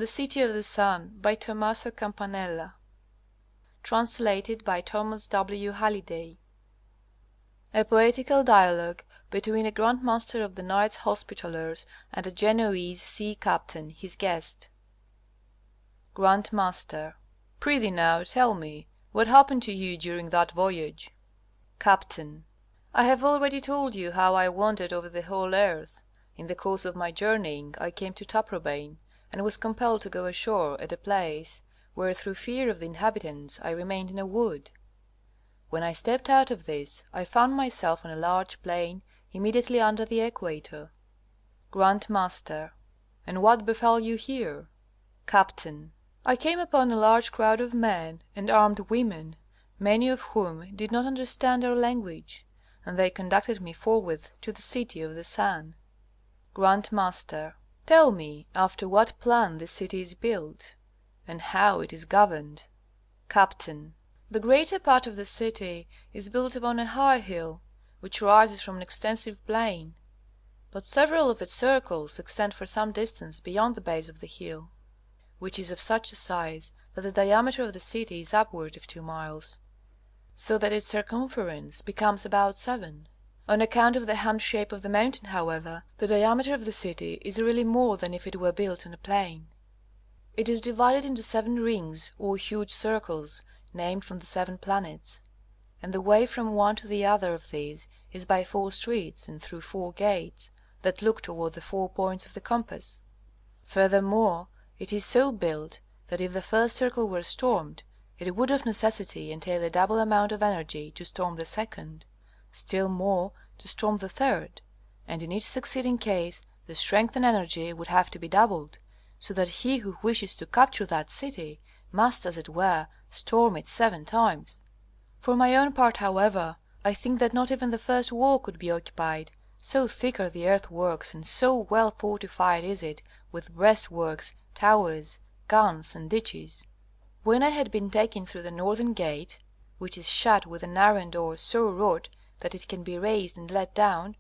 The City of the Sun by Tommaso Campanella. Translated by Thomas W. Halliday. A poetical dialogue between a Grandmaster of the Knights Hospitallers and a Genoese Sea-Captain, his guest. Grandmaster. Prithee now tell me, what happened to you during that voyage? Captain. I have already told you how I wandered over the whole earth. In the course of my journeying I came to Taprobane, and was compelled to go ashore at a place where through fear of the inhabitants I remained in a wood. When I stepped out of this I found myself on a large plain immediately under the equator. Grandmaster. And what befell you here? Captain. I came upon a large crowd of men and armed women, many of whom did not understand our language, and they conducted me forthwith to the City of the Sun. Grandmaster. Tell me after what plan this city is built, and how it is governed. Captain. The greater part of the city is built upon a high hill, which rises from an extensive plain, but several of its circles extend for some distance beyond the base of the hill, which is of such a size that the diameter of the city is upward of 2 miles, so that its circumference becomes about 7. On account of the humped shape of the mountain, however, the diameter of the city is really more than if it were built on a plain. It is divided into 7 rings or huge circles, named from the 7 planets, and the way from one to the other of these is by 4 streets and through 4 gates that look toward the 4 points of the compass. Furthermore, it is so built that if the first circle were stormed, it would of necessity entail a double amount of energy to storm the second, still more to storm the third, and in each succeeding case the strength and energy would have to be doubled, so that he who wishes to capture that city must, as it were, storm it 7 times. For my own part, however, I think that not even the first wall could be occupied, so thick are the earthworks and so well fortified is it with breastworks, towers, guns, and ditches. When I had been taken through the northern gate, which is shut with an iron door so wrought that it can be raised and let down,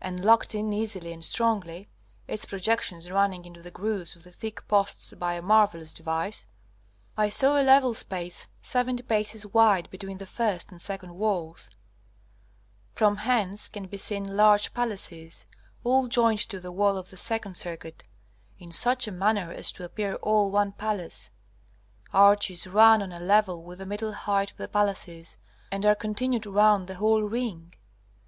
and locked in easily and strongly, its projections running into the grooves of the thick posts by a marvellous device, I saw a level space 70 paces wide between the first and second walls. From hence can be seen large palaces, all joined to the wall of the second circuit, in such a manner as to appear all one palace. Arches run on a level with the middle height of the palaces, and are continued round the whole ring.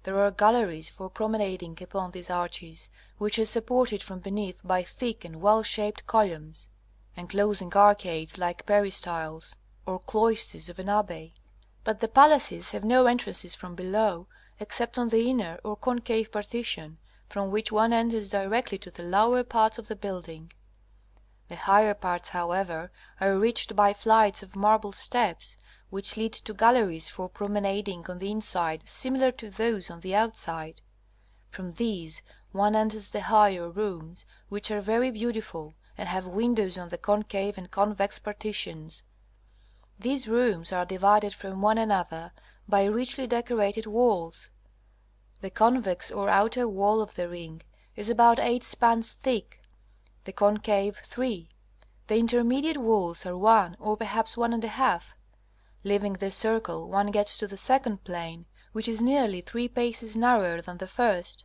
There are galleries for promenading upon these arches, which are supported from beneath by thick and well-shaped columns, enclosing arcades like peristyles, or cloisters of an abbey. But the palaces have no entrances from below, except on the inner or concave partition, from which one enters directly to the lower parts of the building. The higher parts, however, are reached by flights of marble steps, which lead to galleries for promenading on the inside similar to those on the outside. From these one enters the higher rooms, which are very beautiful, and have windows on the concave and convex partitions. These rooms are divided from one another by richly decorated walls. The convex or outer wall of the ring is about 8 spans thick, the concave 3. The intermediate walls are 1 or perhaps 1½ Leaving this circle one gets to the second plane, which is nearly 3 paces narrower than the first.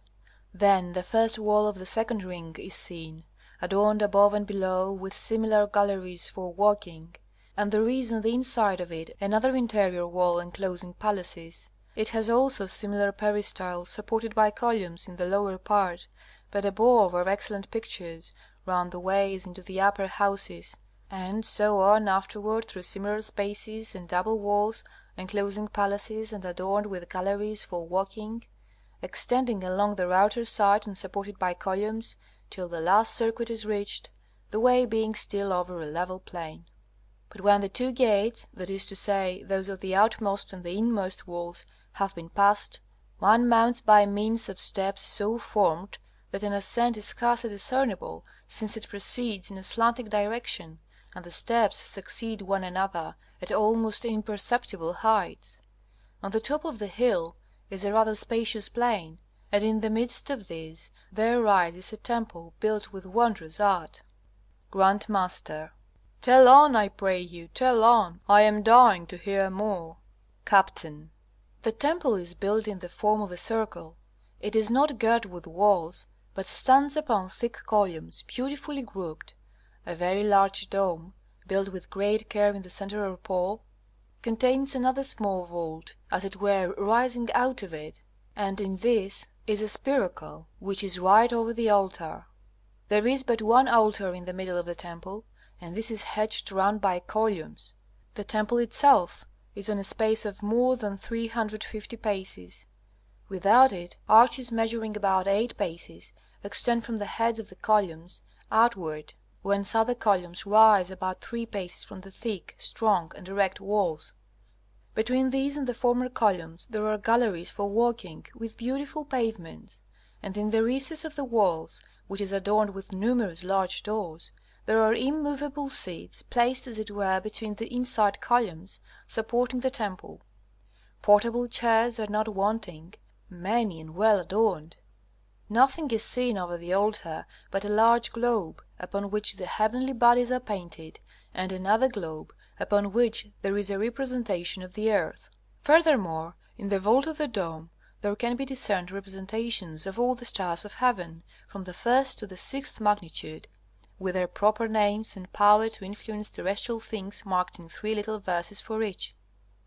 Then the first wall of the second ring is seen, adorned above and below with similar galleries for walking, and there is on the inside of it another interior wall enclosing palaces. It has also similar peristyles supported by columns in the lower part, but above are excellent pictures round the ways into the upper houses, and so on afterward through similar spaces and double walls enclosing palaces and adorned with galleries for walking, extending along their outer side and supported by columns, till the last circuit is reached, the way being still over a level plain. But when the 2 gates, that is to say, those of the outmost and the inmost walls, have been passed, one mounts by means of steps so formed that an ascent is scarcely discernible, since it proceeds in a slanting direction, and the steps succeed one another at almost imperceptible heights. On the top of the hill is a rather spacious plain, and in the midst of this there rises a temple built with wondrous art. Grandmaster. Tell on, I pray you, tell on. I am dying to hear more. Captain. The temple is built in the form of a circle. It is not girt with walls, but stands upon thick columns beautifully grouped. A very large dome, built with great care in the central pole, contains another small vault, as it were rising out of it, and in this is a spiracle, which is right over the altar. There is but one altar in the middle of the temple, and this is hedged round by columns. The temple itself is on a space of more than 350 paces. Without it, arches measuring about 8 paces extend from the heads of the columns outward, whence other columns rise about 3 paces from the thick, strong, and erect walls. Between these and the former columns there are galleries for walking, with beautiful pavements, and in the recess of the walls, which is adorned with numerous large doors, there are immovable seats, placed as it were between the inside columns supporting the temple. Portable chairs are not wanting, many and well adorned. Nothing is seen over the altar but a large globe, upon which the heavenly bodies are painted, and another globe, upon which there is a representation of the earth. Furthermore, in the vault of the dome there can be discerned representations of all the stars of heaven, from the first to the 6th magnitude, with their proper names and power to influence terrestrial things marked in 3 little verses for each.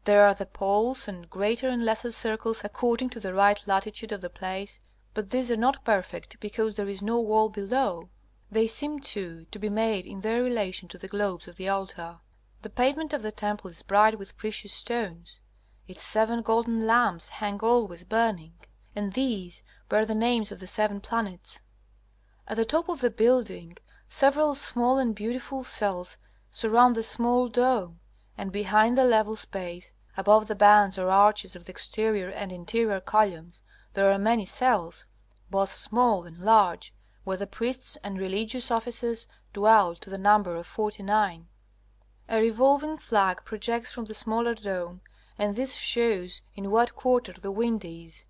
There are the poles and greater and lesser circles according to the right latitude of the place, but these are not perfect because there is no wall below. They seem, too, to be made in their relation to the globes of the altar. The pavement of the temple is bright with precious stones. Its 7 golden lamps hang always burning, and these bear the names of the 7 planets. At the top of the building several small and beautiful cells surround the small dome, and behind the level space, above the bands or arches of the exterior and interior columns, there are many cells, both small and large, where the priests and religious officers dwell, to the number of 49. A revolving flag projects from the smaller dome, and this shows in what quarter the wind is.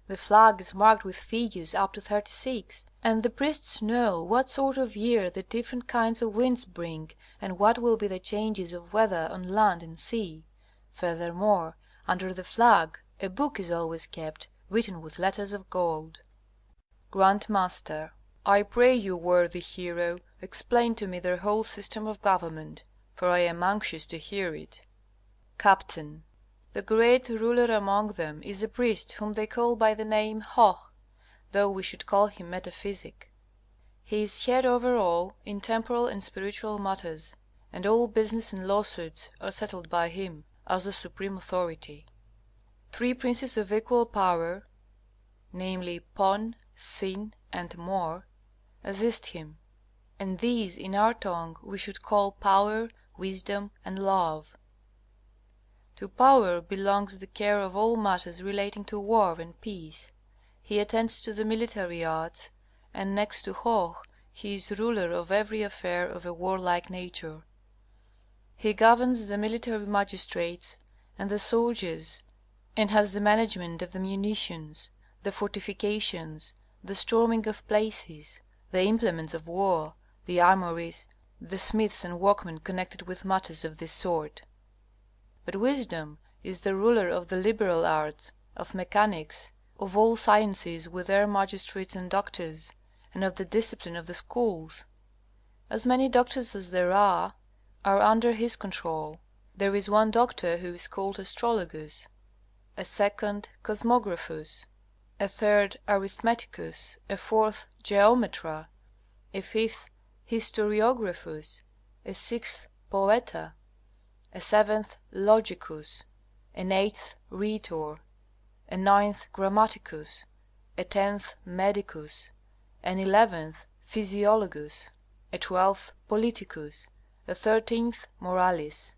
The flag is marked with figures up to 36, and the priests know what sort of year the different kinds of winds bring, and what will be the changes of weather on land and sea. Furthermore, under the flag a book is always kept, written with letters of gold. Grandmaster. I pray you, worthy hero, explain to me their whole system of government, for I am anxious to hear it. Captain. The great ruler among them is a priest whom they call by the name Hoh, though we should call him Metaphysic. He is head over all in temporal and spiritual matters, and all business and lawsuits are settled by him as the supreme authority. 3 princes of equal power, namely Pon, Sin, and Mor, assist him, and these in our tongue we should call Power, Wisdom, and Love. To Power belongs the care of all matters relating to war and peace. He attends to the military arts, and next to Hoh he is ruler of every affair of a warlike nature. He governs the military magistrates and the soldiers, and has the management of the munitions, the fortifications, the storming of places, the implements of war, the armories, the smiths and workmen connected with matters of this sort. But Wisdom is the ruler of the liberal arts, of mechanics, of all sciences with their magistrates and doctors, and of the discipline of the schools. As many doctors as there are under his control. There is one doctor who is called Astrologus, a second Cosmographus, a third Arithmeticus, a fourth Geometra, a fifth Historiographus, a sixth Poeta, a 7th Logicus, an 8th Rhetor, a 9th Grammaticus, a 10th Medicus, an 11th Physiologus, a 12th Politicus, a 13th Moralis.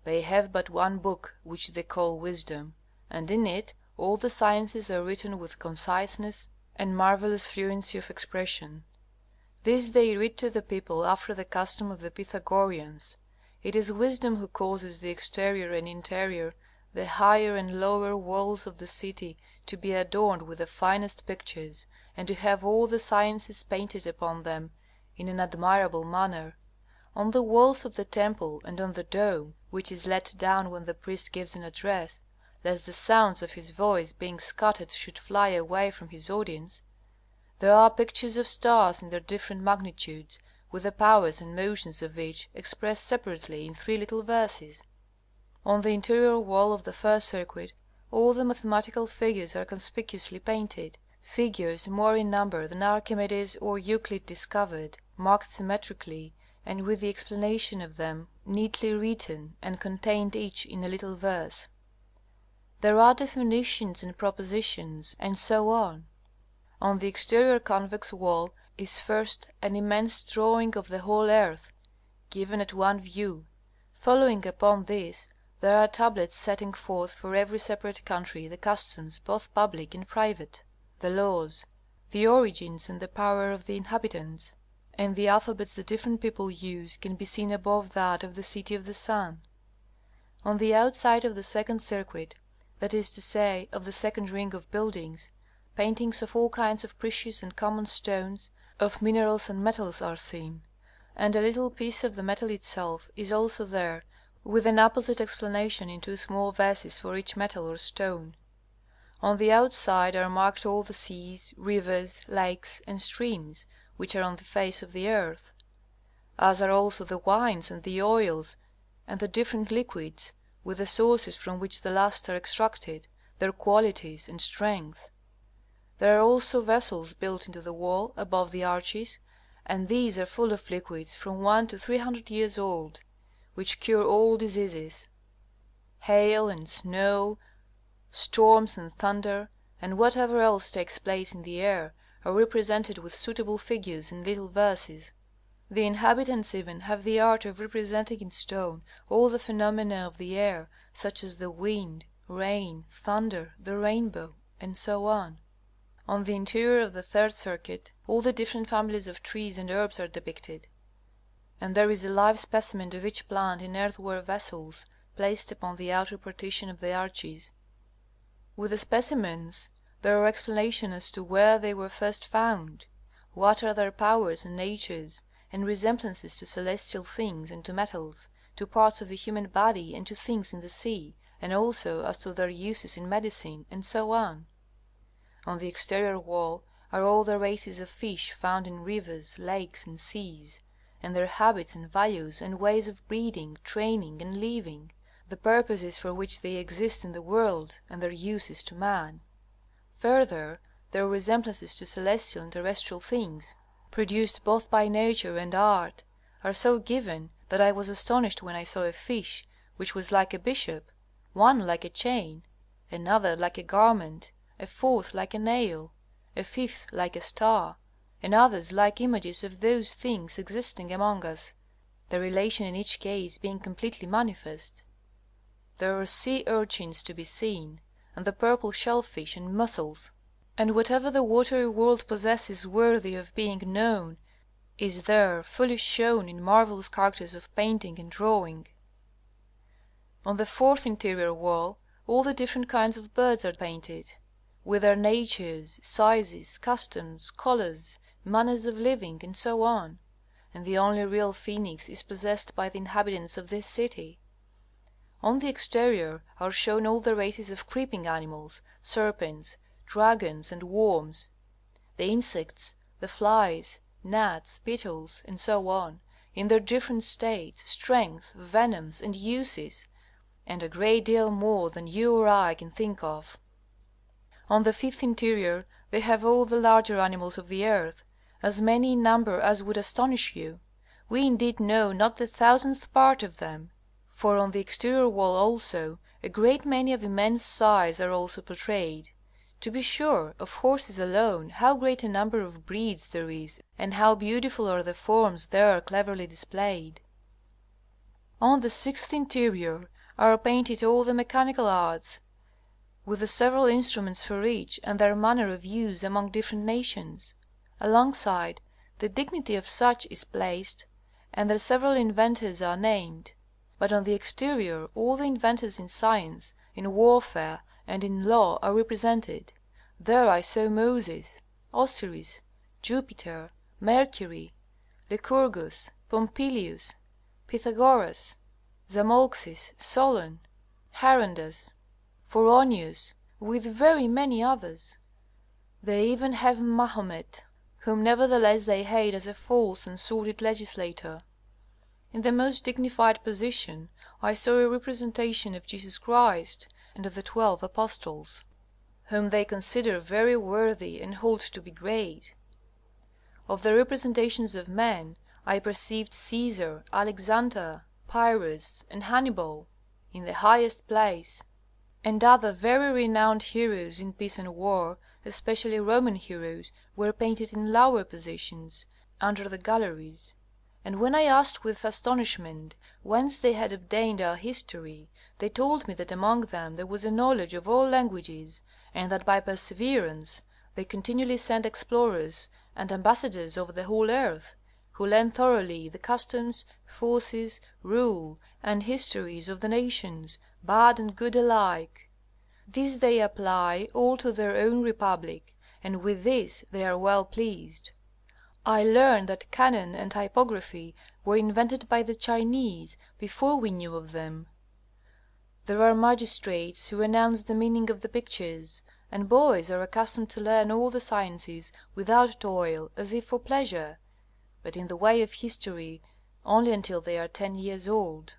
They have but one book which they call Wisdom, and in it all the sciences are written with conciseness and marvelous fluency of expression. This they read to the people after the custom of the Pythagoreans. It is Wisdom who causes the exterior and interior, the higher and lower walls of the city to be adorned with the finest pictures, and to have all the sciences painted upon them in an admirable manner. On the walls of the temple and on the dome, which is let down when the priest gives an address, lest the sounds of his voice being scattered should fly away from his audience, there are pictures of stars in their different magnitudes, with the powers and motions of each expressed separately in 3 little verses. On the interior wall of the first circuit all the mathematical figures are conspicuously painted, figures more in number than Archimedes or Euclid discovered, marked symmetrically, and with the explanation of them neatly written and contained each in a little verse. There are definitions and propositions, and so on. On the exterior convex wall is first an immense drawing of the whole earth, given at one view. Following upon this, there are tablets setting forth for every separate country the customs, both public and private, the laws, the origins and the power of the inhabitants, and the alphabets the different people use can be seen above that of the City of the Sun. On the outside of the second circuit, that is to say of the second ring of buildings, paintings of all kinds of precious and common stones, of minerals and metals are seen, and a little piece of the metal itself is also there, with an apposite explanation in 2 small verses for each metal or stone. On the outside are marked all the seas, rivers, lakes, and streams which are on the face of the earth, as are also the wines and the oils and the different liquids, with the sources from which the last are extracted, their qualities and strength. There are also vessels built into the wall above the arches, and these are full of liquids from 1 to 300 years old, which cure all diseases. Hail and snow, storms and thunder, and whatever else takes place in the air, are represented with suitable figures and little verses. The inhabitants even have the art of representing in stone all the phenomena of the air, such as the wind, rain, thunder, the rainbow, and so on. On the interior of the third circuit all the different families of trees and herbs are depicted, and there is a live specimen of each plant in earthenware vessels placed upon the outer partition of the arches. With the specimens there are explanations as to where they were first found, what are their powers and natures, and resemblances to celestial things and to metals, to parts of the human body and to things in the sea, and also as to their uses in medicine, and so on. On the exterior wall are all the races of fish found in rivers, lakes, and seas, and their habits and values and ways of breeding, training, and living, the purposes for which they exist in the world, and their uses to man. Further, their resemblances to celestial and terrestrial things, produced both by nature and art, are so given that I was astonished when I saw a fish which was like a bishop, one like a chain, another like a garment, a fourth like a nail, a fifth like a star, and others like images of those things existing among us, the relation in each case being completely manifest. There are sea urchins to be seen, and the purple shellfish and mussels, and whatever the watery world possesses worthy of being known is there fully shown in marvelous characters of painting and drawing. On the fourth interior wall all the different kinds of birds are painted, with their natures, sizes, customs, colors, manners of living, and so on, and the only real phoenix is possessed by the inhabitants of this city. On the exterior are shown all the races of creeping animals, serpents, dragons, and worms, the insects, the flies, gnats, beetles, and so on, in their different states, strength, venoms, and uses, and a great deal more than you or I can think of. On the fifth interior they have all the larger animals of the earth, as many in number as would astonish you. We indeed know not the thousandth part of them. For on the exterior wall also a great many of immense size are also portrayed. To be sure, of horses alone how great a number of breeds there is, and how beautiful are the forms there cleverly displayed. On the sixth interior are painted all the mechanical arts, with the several instruments for each, and their manner of use among different nations. Alongside, the dignity of such is placed, and their several inventors are named. But on the exterior all the inventors in science, in warfare, and in law are represented. There I saw Moses, Osiris, Jupiter, Mercury, Lycurgus, Pompilius, Pythagoras, Zamolxis, Solon, Charondas, Phoronius, with very many others. They even have Mahomet, whom nevertheless they hate as a false and sordid legislator. In the most dignified position I saw a representation of Jesus Christ and of the 12 apostles, whom they consider very worthy and hold to be great. Of the representations of men I perceived Caesar, Alexander, Pyrrhus, and Hannibal in the highest place, and other very renowned heroes in peace and war, especially Roman heroes, were painted in lower positions, under the galleries. And when I asked with astonishment whence they had obtained our history, they told me that among them there was a knowledge of all languages, and that by perseverance they continually sent explorers and ambassadors over the whole earth, who learn thoroughly the customs, forces, rule, and histories of the nations, bad and good alike. This they apply all to their own republic, and with this they are well pleased. I learn that canon and typography were invented by the Chinese before we knew of them. There are magistrates who announce the meaning of the pictures, and boys are accustomed to learn all the sciences without toil, as if for pleasure, but in the way of history only until they are 10 years old.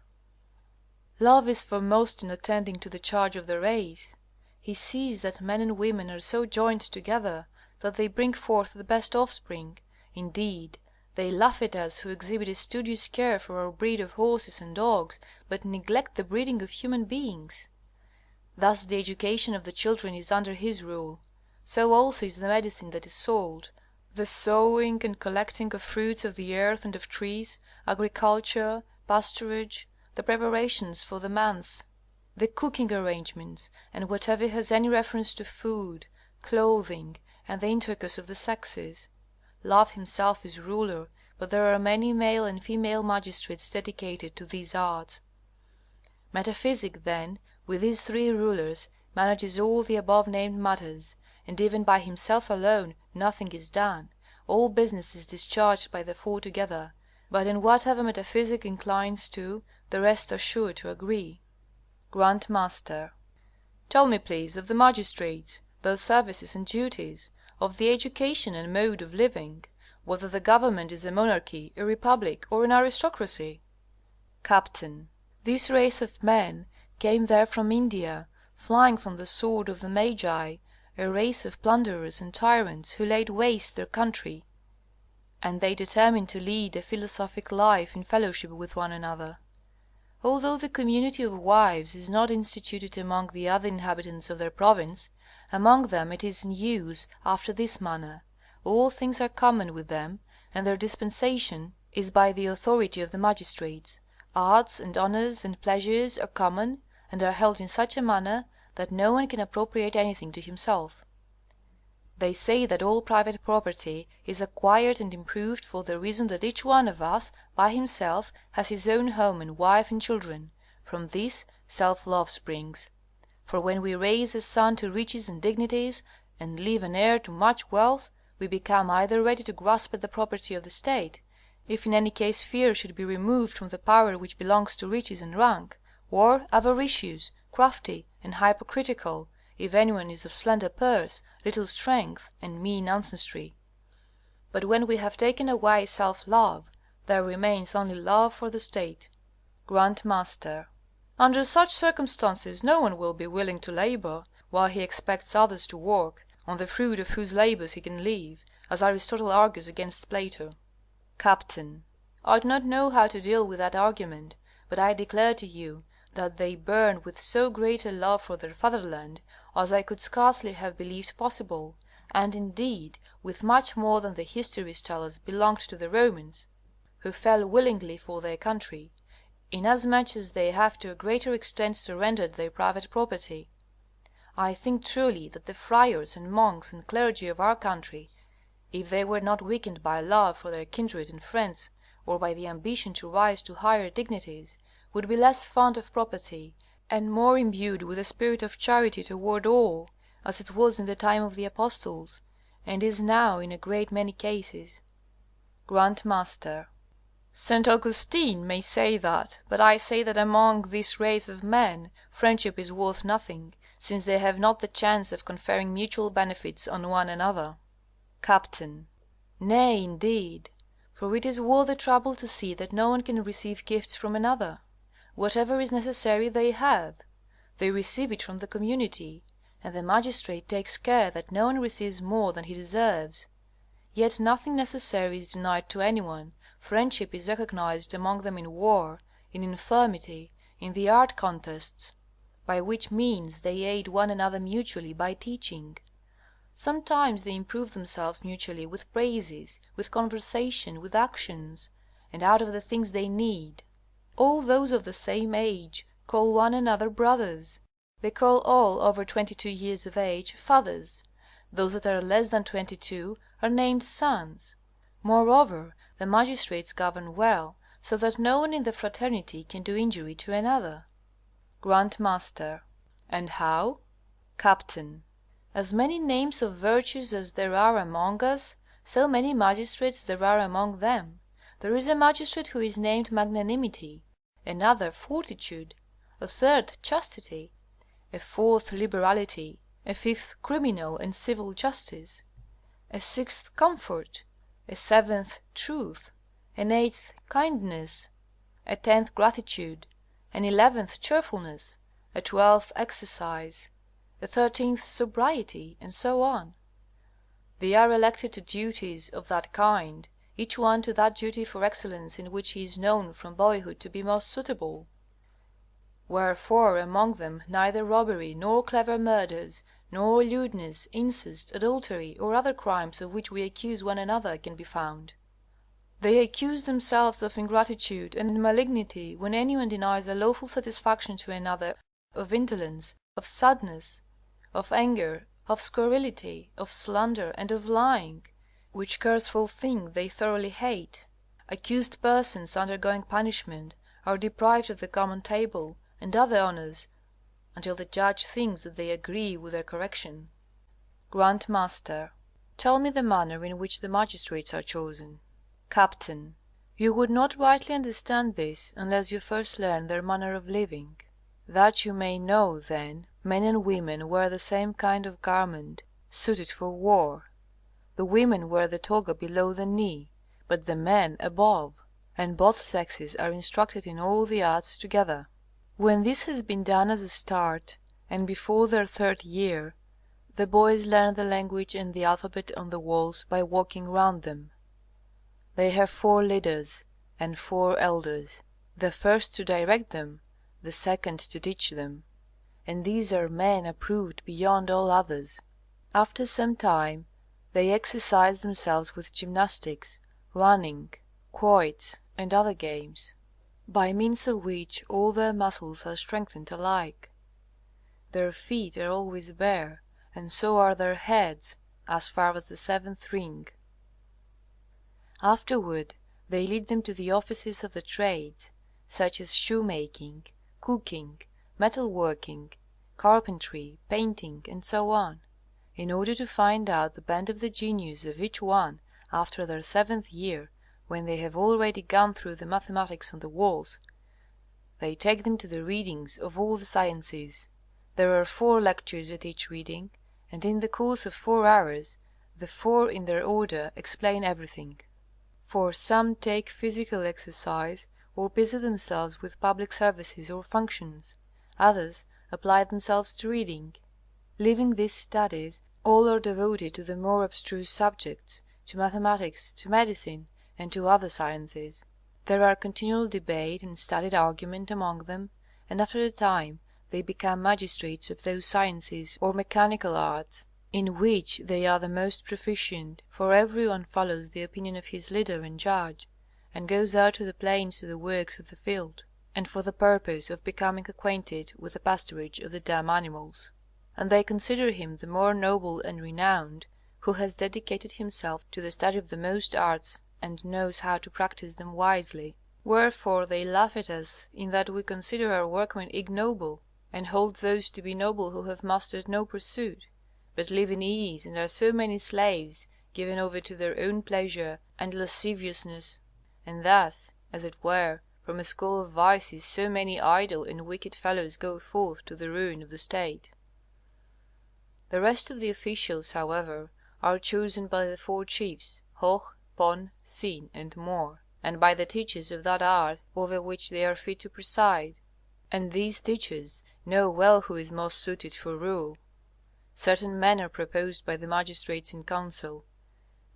Love is foremost in attending to the charge of the race. He sees that men and women are so joined together that they bring forth the best offspring. Indeed, they laugh at us who exhibit a studious care for our breed of horses and dogs, but neglect the breeding of human beings. Thus the education of the children is under his rule. So also is the medicine that is sold, the sowing and collecting of fruits of the earth and of trees, agriculture, pasturage, the preparations for the months, the cooking arrangements, and whatever has any reference to food, clothing, and the intercourse of the sexes. Love himself is ruler, but there are many male and female magistrates dedicated to these arts. Metaphysic, then, with these 3 rulers, manages all the above named matters, and even by himself alone nothing is done. All business is discharged by the 4 together, but in whatever metaphysic inclines to, the rest are sure to agree. Grandmaster. Tell me, please, of the magistrates, their services and duties, of the education and mode of living, whether the government is a monarchy, a republic, or an aristocracy. Captain. This race of men came there from India, flying from the sword of the Magi, a race of plunderers and tyrants who laid waste their country, and they determined to lead a philosophic life in fellowship with one another. Although the community of wives is not instituted among the other inhabitants of their province, among them it is in use after this manner: all things are common with them, and their dispensation is by the authority of the magistrates. Arts and honors and pleasures are common, and are held in such a manner that no one can appropriate anything to himself. They say that all private property is acquired and improved for the reason that each one of us by himself has his own home and wife and children. From this self-love springs. For when we raise a son to riches and dignities, and leave an heir to much wealth, we become either ready to grasp at the property of the state, if in any case fear should be removed from the power which belongs to riches and rank, or avaricious, crafty, and hypocritical, if anyone is of slender purse, little strength, and mean ancestry. But when we have taken away self-love, there remains only love for the state. Grandmaster. Under such circumstances no one will be willing to labor, while he expects others to work, on the fruit of whose labors he can live, as Aristotle argues against Plato. Captain. I do not know how to deal with that argument, but I declare to you that they burn with so great a love for their fatherland as I could scarcely have believed possible, and indeed with much more than the histories tell us belonged to the Romans, who fell willingly for their country, inasmuch as they have to a greater extent surrendered their private property. I think truly that the friars and monks and clergy of our country, if they were not weakened by love for their kindred and friends, or by the ambition to rise to higher dignities, would be less fond of property, and more imbued with a spirit of charity toward all, as it was in the time of the apostles, and is now in a great many cases. Grandmaster. St. Augustine may say that, but I say that among this race of men friendship is worth nothing, since they have not the chance of conferring mutual benefits on one another. Capt. Nay, indeed, for it is worth the trouble to see that no one can receive gifts from another. Whatever is necessary they have. They receive it from the community, and the magistrate takes care that no one receives more than he deserves. Yet nothing necessary is denied to anyone. Friendship is recognized among them in war, in infirmity, in the art contests, by which means they aid one another mutually by teaching. Sometimes they improve themselves mutually with praises, with conversation, with actions, and out of the things they need. All those of the same age call one another brothers. They call all over 22 years of age fathers. Those that are less than 22 are named sons. Moreover, the magistrates govern well, so that no one in the fraternity can do injury to another. Grandmaster. And how? Capt. As many names of virtues as there are among us, so many magistrates there are among them. There is a magistrate who is named Magnanimity, another Fortitude, a third Chastity, a fourth Liberality, a fifth Criminal and Civil Justice, a sixth Comfort, a seventh Truth, an eighth Kindness, a tenth Gratitude, an 11th Cheerfulness, a 12th Exercise, a 13th Sobriety, and so on. They are elected to duties of that kind, each one to that duty for excellence in which he is known from boyhood to be most suitable. Wherefore among them neither robbery, nor clever murders, nor lewdness, incest, adultery, or other crimes of which we accuse one another can be found. They accuse themselves of ingratitude and malignity when anyone denies a lawful satisfaction to another, of indolence, of sadness, of anger, of scurrility, of slander, and of lying, which curseful thing they thoroughly hate. Accused persons undergoing punishment are deprived of the common table and other honors until the judge thinks that they agree with their correction. Grandmaster. Tell me the manner in which the magistrates are chosen. Capt. You would not rightly understand this unless you first learn their manner of living. That you may know, then, men and women wear the same kind of garment, suited for war. The women wear the toga below the knee, but the men above, and both sexes are instructed in all the arts together. When this has been done as a start, and before their 3rd year, the boys learn the language and the alphabet on the walls by walking round them. They have 4 leaders and 4 elders, the first to direct them, the second to teach them, and these are men approved beyond all others. After some time they exercise themselves with gymnastics, running, quoits, and other games, by means of which all their muscles are strengthened alike. Their feet are always bare, and so are their heads, as far as the 7th ring. Afterward they lead them to the offices of the trades, such as shoemaking, cooking, metal working, carpentry, painting, and so on, in order to find out the bent of the genius of each one after their 7th year, when they have already gone through the mathematics on the walls. They take them to the readings of all the sciences. There are 4 lectures at each reading, and in the course of 4 hours the 4 in their order explain everything. For some take physical exercise, or busy themselves with public services or functions. Others apply themselves to reading. Leaving these studies, all are devoted to the more abstruse subjects, to mathematics, to medicine, and to other sciences. There are continual debate and studied argument among them, and after a time they become magistrates of those sciences or mechanical arts in which they are the most proficient, for every one follows the opinion of his leader and judge, and goes out to the plains to the works of the field, and for the purpose of becoming acquainted with the pasturage of the dumb animals. And they consider him the more noble and renowned who has dedicated himself to the study of the most arts and knows how to practise them wisely. Wherefore they laugh at us in that we consider our workmen ignoble, and hold those to be noble who have mastered no pursuit, but live in ease and are so many slaves, given over to their own pleasure and lasciviousness, and thus, as it were, from a school of vices so many idle and wicked fellows go forth to the ruin of the state. The rest of the officials, however, are chosen by the four chiefs, Hoch, Pon, Sin, and Mor, and by the teachers of that art over which they are fit to preside. And these teachers know well who is most suited for rule. Certain men are proposed by the magistrates in council,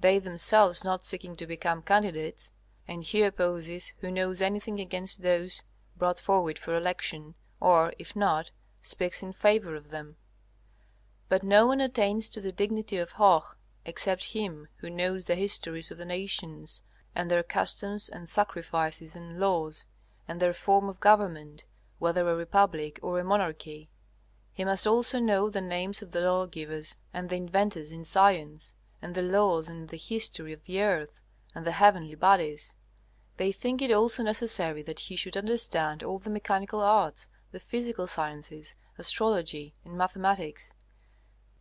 they themselves not seeking to become candidates, and he opposes who knows anything against those brought forward for election, or, if not, speaks in favor of them. But no one attains to the dignity of Hoch except him who knows the histories of the nations, and their customs and sacrifices and laws, and their form of government, whether a republic or a monarchy. He must also know the names of the lawgivers and the inventors in science, and the laws and the history of the earth, and the heavenly bodies. They think it also necessary that he should understand all the mechanical arts, the physical sciences, astrology, and mathematics.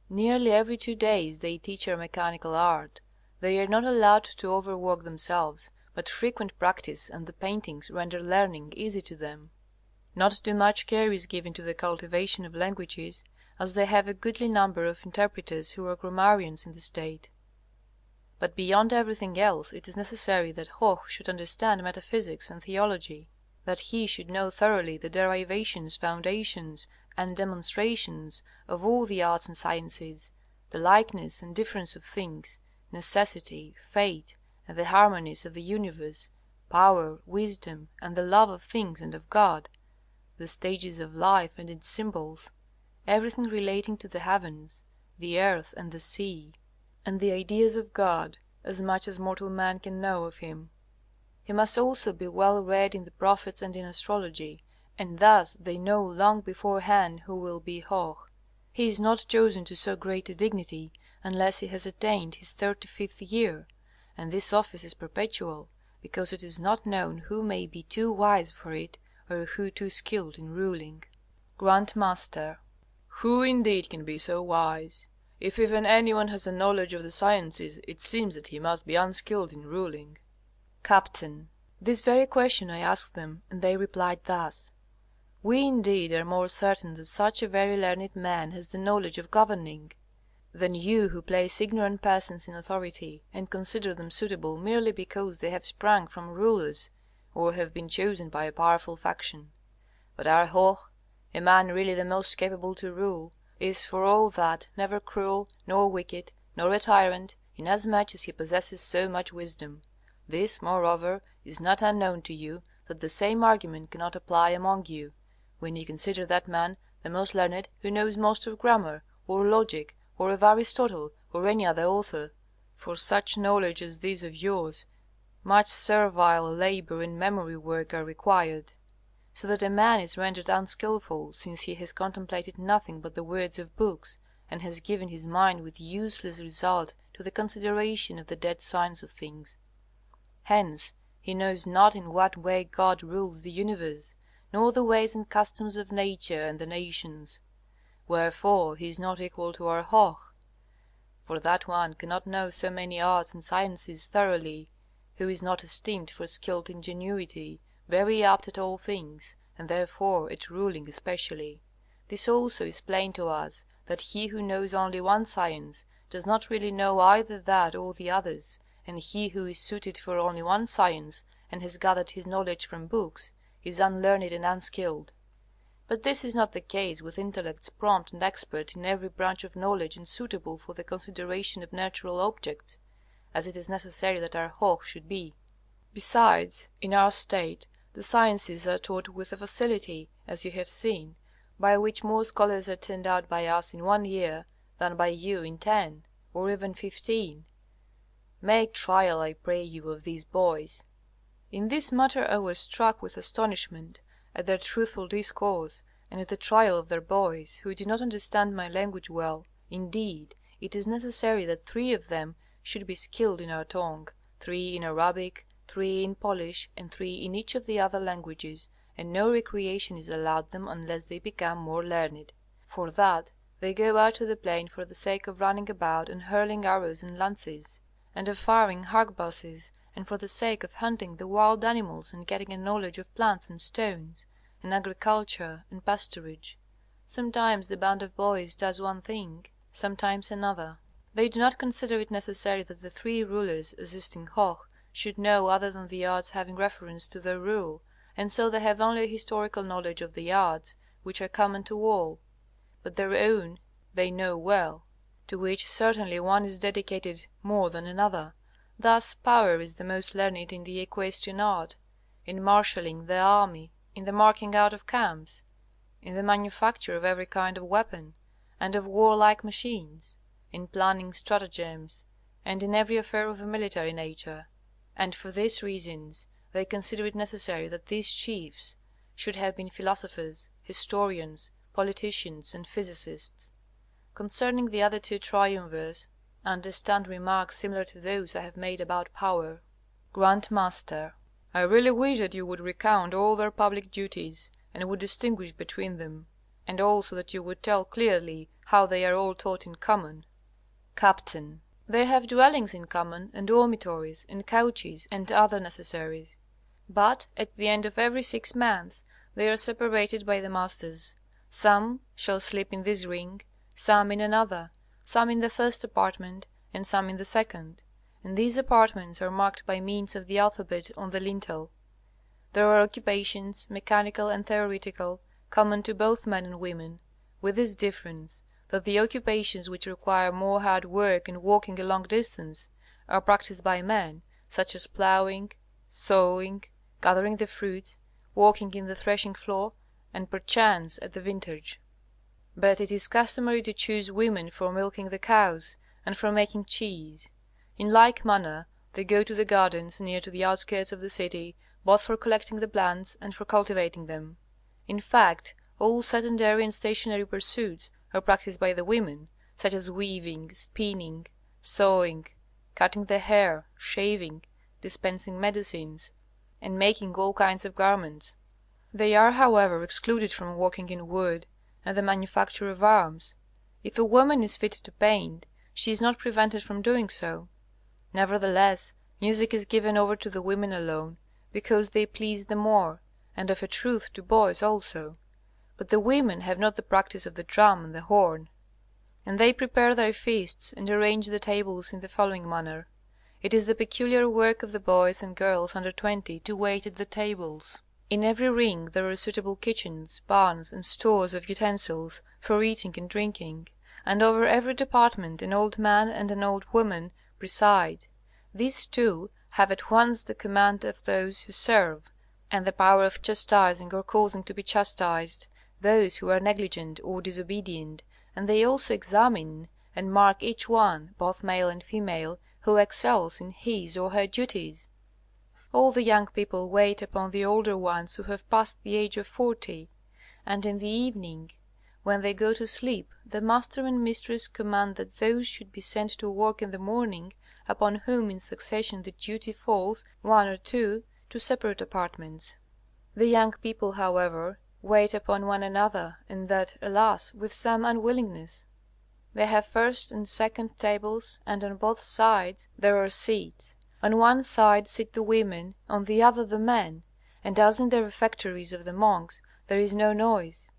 Nearly every 2 days they teach a mechanical art. They are not allowed to overwork themselves, but frequent practice and the paintings render learning easy to them. Not too much care is given to the cultivation of languages, as they have a goodly number of interpreters who are grammarians in the state. But beyond everything else it is necessary that Hoch should understand metaphysics and theology, that he should know thoroughly the derivations, foundations, and demonstrations of all the arts and sciences, the likeness and difference of things, necessity, fate, and the harmonies of the universe, power, wisdom, and the love of things and of God, the stages of life and its symbols, everything relating to the heavens, the earth, and the sea, and the ideas of God, as much as mortal man can know of him. He must also be well read in the prophets and in astrology, and thus they know long beforehand who will be Hoch. He is not chosen to so great a dignity unless he has attained his 35th year, and this office is perpetual, because it is not known who may be too wise for it, or who too skilled in ruling. Grandmaster. Who indeed can be so wise? If even anyone has a knowledge of the sciences, it seems that he must be unskilled in ruling. Captain. This very question I asked them, and they replied thus: We indeed are more certain that such a very learned man has the knowledge of governing, than you who place ignorant persons in authority, and consider them suitable merely because they have sprung from rulers, or have been chosen by a powerful faction. But our Hoch, a man really the most capable to rule, is for all that never cruel, nor wicked, nor a tyrant, inasmuch as he possesses so much wisdom. This, moreover, is not unknown to you, that the same argument cannot apply among you, when you consider that man the most learned who knows most of grammar, or logic, or of Aristotle, or any other author. For such knowledge as this of yours, much servile labour and memory work are required, so that a man is rendered unskilful, since he has contemplated nothing but the words of books, and has given his mind with useless result to the consideration of the dead signs of things. Hence he knows not in what way God rules the universe, nor the ways and customs of nature and the nations. Wherefore he is not equal to our Hoch. For that one cannot know so many arts and sciences thoroughly, who is not esteemed for skilled ingenuity, very apt at all things, and therefore at ruling especially. This also is plain to us, that he who knows only one science does not really know either that or the others, and he who is suited for only one science, and has gathered his knowledge from books, is unlearned and unskilled. But this is not the case with intellects prompt and expert in every branch of knowledge and suitable for the consideration of natural objects, as it is necessary that our Hoch should be. Besides, in our state the sciences are taught with a facility, as you have seen, by which more scholars are turned out by us in 1 year than by you in 10, or even 15. Make trial, I pray you, of these boys. In this matter I was struck with astonishment at their truthful discourse, and at the trial of their boys, who do not understand my language well. Indeed, it is necessary that 3 of them should be skilled in our tongue, 3 in Arabic, 3 in Polish, and 3 in each of the other languages, and no recreation is allowed them unless they become more learned. For that they go out to the plain for the sake of running about and hurling arrows and lances. and of firing harquebuses, and for the sake of hunting the wild animals and getting a knowledge of plants and stones, and agriculture and pasturage. Sometimes the band of boys does one thing, sometimes another. They do not consider it necessary that the 3 rulers assisting Hoh should know other than the arts having reference to their rule, and so they have only a historical knowledge of the arts which are common to all, but their own they know well, to which certainly one is dedicated more than another. Thus power is the most learned in the equestrian art, in marshalling the army, in the marking out of camps, in the manufacture of every kind of weapon, and of warlike machines, in planning stratagems, and in every affair of a military nature. And for these reasons they consider it necessary that these chiefs should have been philosophers, historians, politicians, and physicists. Concerning the other 2 triumvirs, understand remarks similar to those I have made about power. Grandmaster. I really wish that you would recount all their public duties, and would distinguish between them, and also that you would tell clearly how they are all taught in common. Captain. They have dwellings in common, and dormitories, and couches, and other necessaries. But at the end of every 6 months they are separated by the masters. Some shall sleep in this ring, some in another, some in the first apartment, and some in the second, and these apartments are marked by means of the alphabet on the lintel. There are occupations, mechanical and theoretical, common to both men and women, with this difference, that the occupations which require more hard work and walking a long distance are practised by men, such as ploughing, sowing, gathering the fruits, working in the threshing floor, and perchance at the vintage. But it is customary to choose women for milking the cows, and for making cheese. In like manner they go to the gardens near to the outskirts of the city, both for collecting the plants and for cultivating them. In fact, all sedentary and stationary pursuits are practised by the women, such as weaving, spinning, sewing, cutting the hair, shaving, dispensing medicines, and making all kinds of garments. They are, however, excluded from working in wood and the manufacture of arms. If a woman is fit to paint, she is not prevented from doing so. Nevertheless, music is given over to the women alone, because they please the more, and of a truth to boys also. But the women have not the practice of the drum and the horn. And they prepare their feasts and arrange the tables in the following manner. It is the peculiar work of the boys and girls under 20 to wait at the tables. In every ring there are suitable kitchens, barns, and stores of utensils for eating and drinking, and over every department an old man and an old woman preside. These two have at once the command of those who serve, and the power of chastising or causing to be chastised those who are negligent or disobedient, and they also examine and mark each one, both male and female, who excels in his or her duties. All the young people wait upon the older ones who have passed the age of 40, and in the evening, when they go to sleep, the master and mistress command that those should be sent to work in the morning upon whom in succession the duty falls, 1 or 2, to separate apartments. The young people, however, wait upon one another, and that, alas, with some unwillingness. They have first and second tables, and on both sides there are seats. On one side sit the women, on the other the men, and as in the refectories of the monks, there is no noise.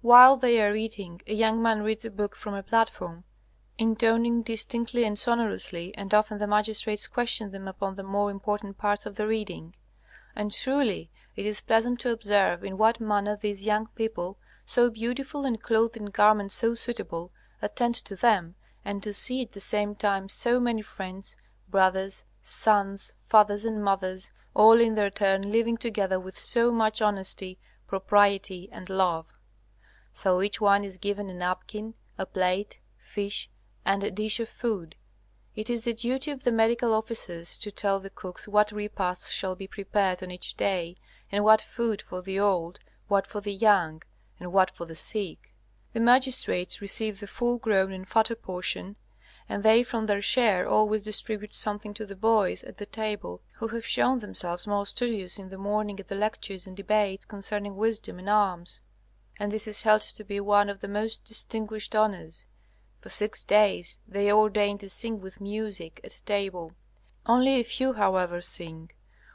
While they are eating, a young man reads a book from a platform, intoning distinctly and sonorously, and often the magistrates question them upon the more important parts of the reading. And truly it is pleasant to observe in what manner these young people, so beautiful and clothed in garments so suitable, attend to them, and to see at the same time so many friends, brothers, sons, fathers and mothers, all in their turn living together with so much honesty, propriety, and love. So each one is given a napkin, a plate, fish, and a dish of food. It is the duty of the medical officers to tell the cooks what repasts shall be prepared on each day, and what food for the old, what for the young, and what for the sick. The magistrates receive the full grown and fatter portion, and they from their share always distribute something to the boys at the table who have shown themselves more studious in the morning at the lectures and debates concerning wisdom and arms. And this is held to be one of the most distinguished honours, For 6 days they ordain to sing with music at table. Only a few, however, sing,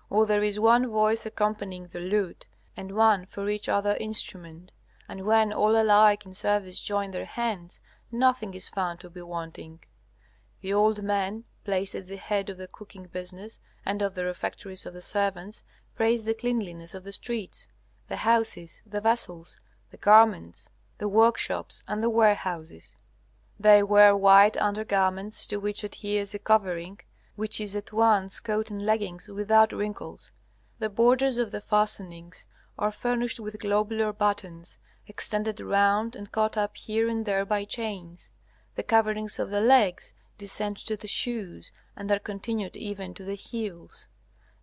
or there is one voice accompanying the lute, and one for each other instrument, and when all alike in service join their hands, nothing is found to be wanting. The old men, placed at the head of the cooking business and of the refectories of the servants, praise the cleanliness of the streets, the houses, the vessels, the garments, the workshops, and the warehouses. They wear white undergarments, to which adheres a covering, which is at once coat and leggings without wrinkles. The borders of the fastenings are furnished with globular buttons, extended round and caught up here and there by chains. The coverings of the legs descend to the shoes, and are continued even to the heels.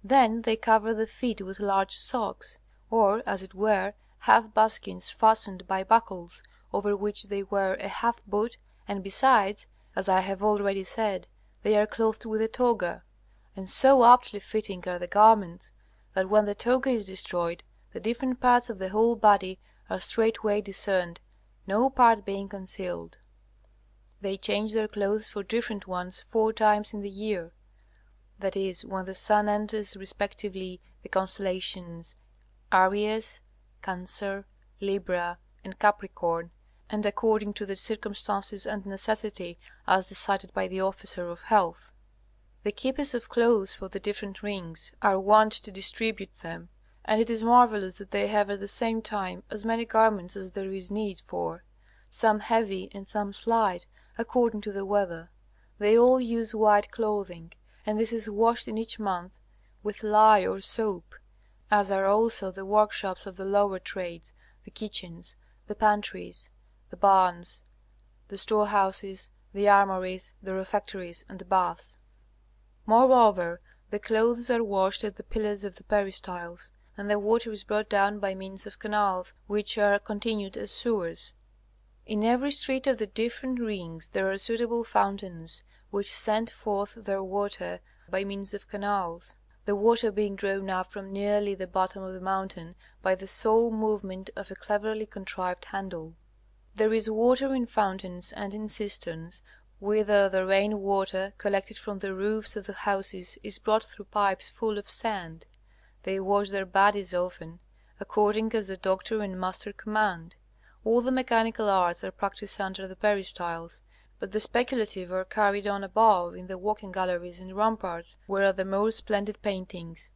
Then they cover the feet with large socks, or, as it were, half buskins fastened by buckles, over which they wear a half boot, and besides, as I have already said, they are clothed with a toga, and so aptly fitting are the garments, that when the toga is destroyed, the different parts of the whole body are straightway discerned, no part being concealed. They change their clothes for different ones 4 times in the year, that is, when the sun enters respectively the constellations Aries, Cancer, Libra, and Capricorn, and according to the circumstances and necessity as decided by the officer of health. The keepers of clothes for the different rings are wont to distribute them, and it is marvellous that they have at the same time as many garments as there is need for, some heavy and some slight, according to the weather. They all use white clothing, and this is washed in each month with lye or soap, as are also the workshops of the lower trades, the kitchens, the pantries, the barns, the storehouses, the armories, the refectories, and the baths. Moreover, the clothes are washed at the pillars of the peristyles, and the water is brought down by means of canals, which are continued as sewers. In every street of the different rings there are suitable fountains, which send forth their water by means of canals, the water being drawn up from nearly the bottom of the mountain by the sole movement of a cleverly contrived handle. There is water in fountains and in cisterns, whither the rain water, collected from the roofs of the houses, is brought through pipes full of sand. They wash their bodies often, according as the doctor and master command. All the mechanical arts are practised under the peristyles, but the speculative are carried on above in the walking galleries and ramparts, where are the more splendid paintings.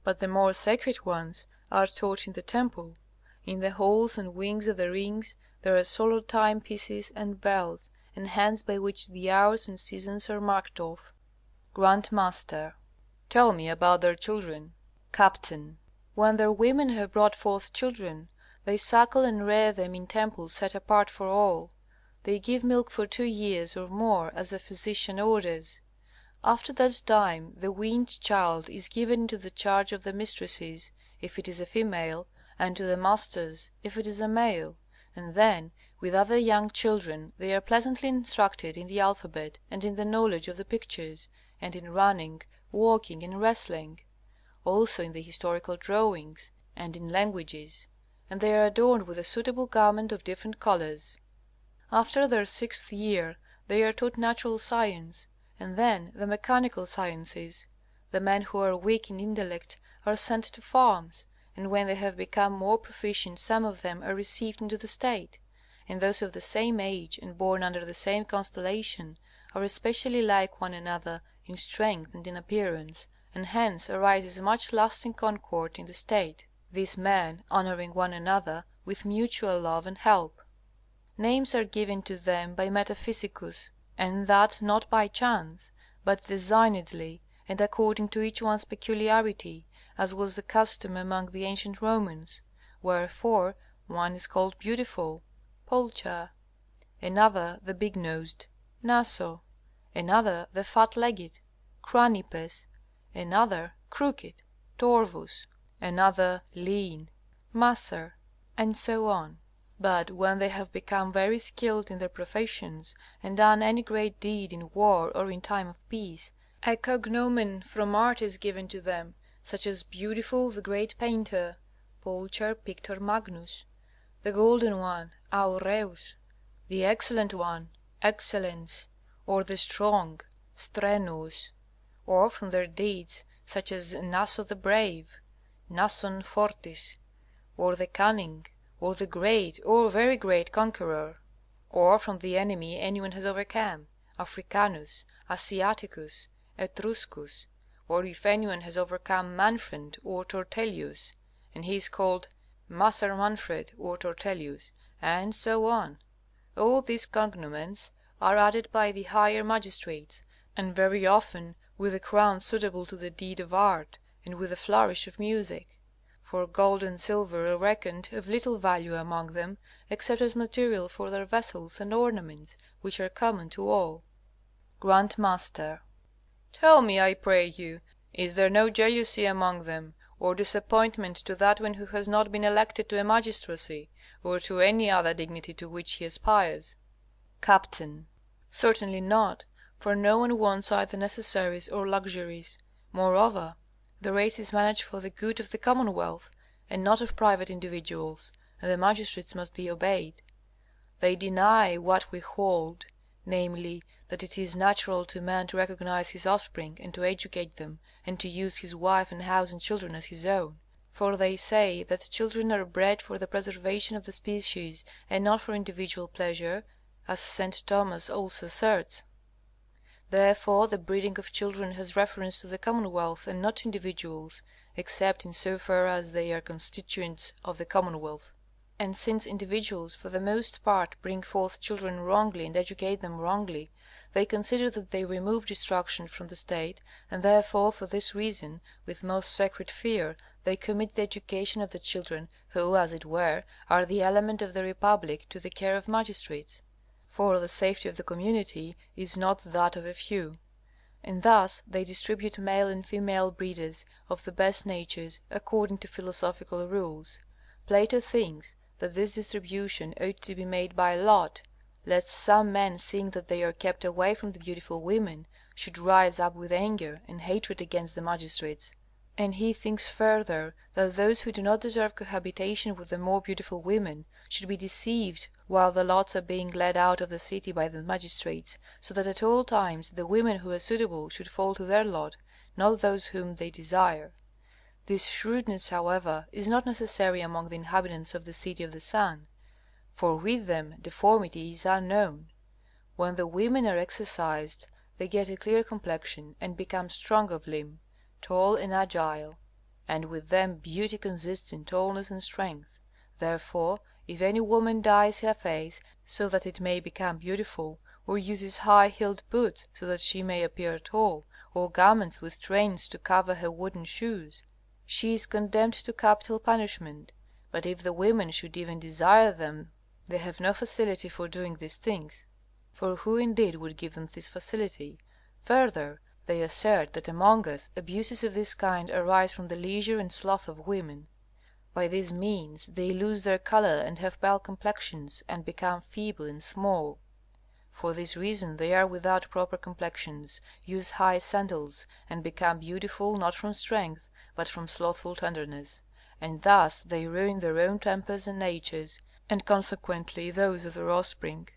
But the more sacred ones are taught in the temple. In the halls and wings of the rings there are solar timepieces and bells, and hands by which the hours and seasons are marked off. Grandmaster. Tell me about their children. Captain. When their women have brought forth children, they suckle and rear them in temples set apart for all. They give milk for 2 years or more, as the physician orders. After that time the weaned child is given into the charge of the mistresses, if it is a female, and to the masters, if it is a male, and then, with other young children, they are pleasantly instructed in the alphabet, and in the knowledge of the pictures, and in running, walking, and wrestling, also in the historical drawings, and in languages, and they are adorned with a suitable garment of different colors. After their 6th year they are taught natural science, and then the mechanical sciences. The men who are weak in intellect are sent to farms, and when they have become more proficient some of them are received into the state, and those of the same age and born under the same constellation are especially like one another in strength and in appearance, and hence arises much lasting concord in the state, these men honoring one another with mutual love and help. Names are given to them by Metaphysicus, and that not by chance, but designedly, and according to each one's peculiarity, as was the custom among the ancient Romans. Wherefore one is called Beautiful, Pulcher; another the Big-nosed, Naso; another the Fat-legged, Cranipes; another Crooked, Torvus; another Lean, Macer, and so on. But when they have become very skilled in their professions, and done any great deed in war or in time of peace, a cognomen from art is given to them, such as Beautiful the great painter, Pulcher Pictor Magnus, the golden one Aureus, the excellent one excellence, or the strong, strenuus, or from their deeds, such as Naso the brave, Nason fortis, or the cunning, or the great or very great conqueror, or from the enemy anyone has overcome, Africanus, Asiaticus, Etruscus, or if anyone has overcome Manfred or Tortellius, and he is called Master Manfred or Tortellius, and so on. All these cognomens are added by the higher magistrates, and very often with a crown suitable to the deed of art, and with a flourish of music. For gold and silver are reckoned of little value among them, except as material for their vessels and ornaments, which are common to all. Grandmaster. Tell me, I pray you, is there no jealousy among them, or disappointment to that one who has not been elected to a magistracy, or to any other dignity to which he aspires? Captain. Certainly not, for no one wants either necessaries or luxuries. Moreover, the race is managed for the good of the commonwealth, and not of private individuals, and the magistrates must be obeyed. They deny what we hold, namely, that it is natural to man to recognize his offspring and to educate them, and to use his wife and house and children as his own. For they say that children are bred for the preservation of the species, and not for individual pleasure, as St. Thomas also asserts. Therefore the breeding of children has reference to the commonwealth and not to individuals, except in so far as they are constituents of the commonwealth. And since individuals for the most part bring forth children wrongly and educate them wrongly, they consider that they remove destruction from the state, and therefore for this reason, with most sacred fear, they commit the education of the children, who, as it were, are the element of the republic, to the care of magistrates. For the safety of the community is not that of a few. And thus they distribute male and female breeders of the best natures according to philosophical rules. Plato thinks that this distribution ought to be made by lot, lest some men, seeing that they are kept away from the beautiful women, should rise up with anger and hatred against the magistrates. And he thinks further that those who do not deserve cohabitation with the more beautiful women should be deceived while the lots are being led out of the city by the magistrates, so that at all times the women who are suitable should fall to their lot, not those whom they desire. This shrewdness, however, is not necessary among the inhabitants of the City of the Sun, for with them deformity is unknown. When the women are exercised, they get a clear complexion and become strong of limb, tall and agile, and with them beauty consists in tallness and strength. Therefore, if any woman dyes her face so that it may become beautiful, or uses high-heeled boots so that she may appear tall, or garments with trains to cover her wooden shoes, she is condemned to capital punishment. But if the women should even desire them, they have no facility for doing these things. For who indeed would give them this facility? Further, they assert that among us abuses of this kind arise from the leisure and sloth of women. By this means they lose their color and have pale complexions, and become feeble and small. For this reason they are without proper complexions, use high sandals, and become beautiful not from strength, but from slothful tenderness. And thus they ruin their own tempers and natures, and consequently those of their offspring.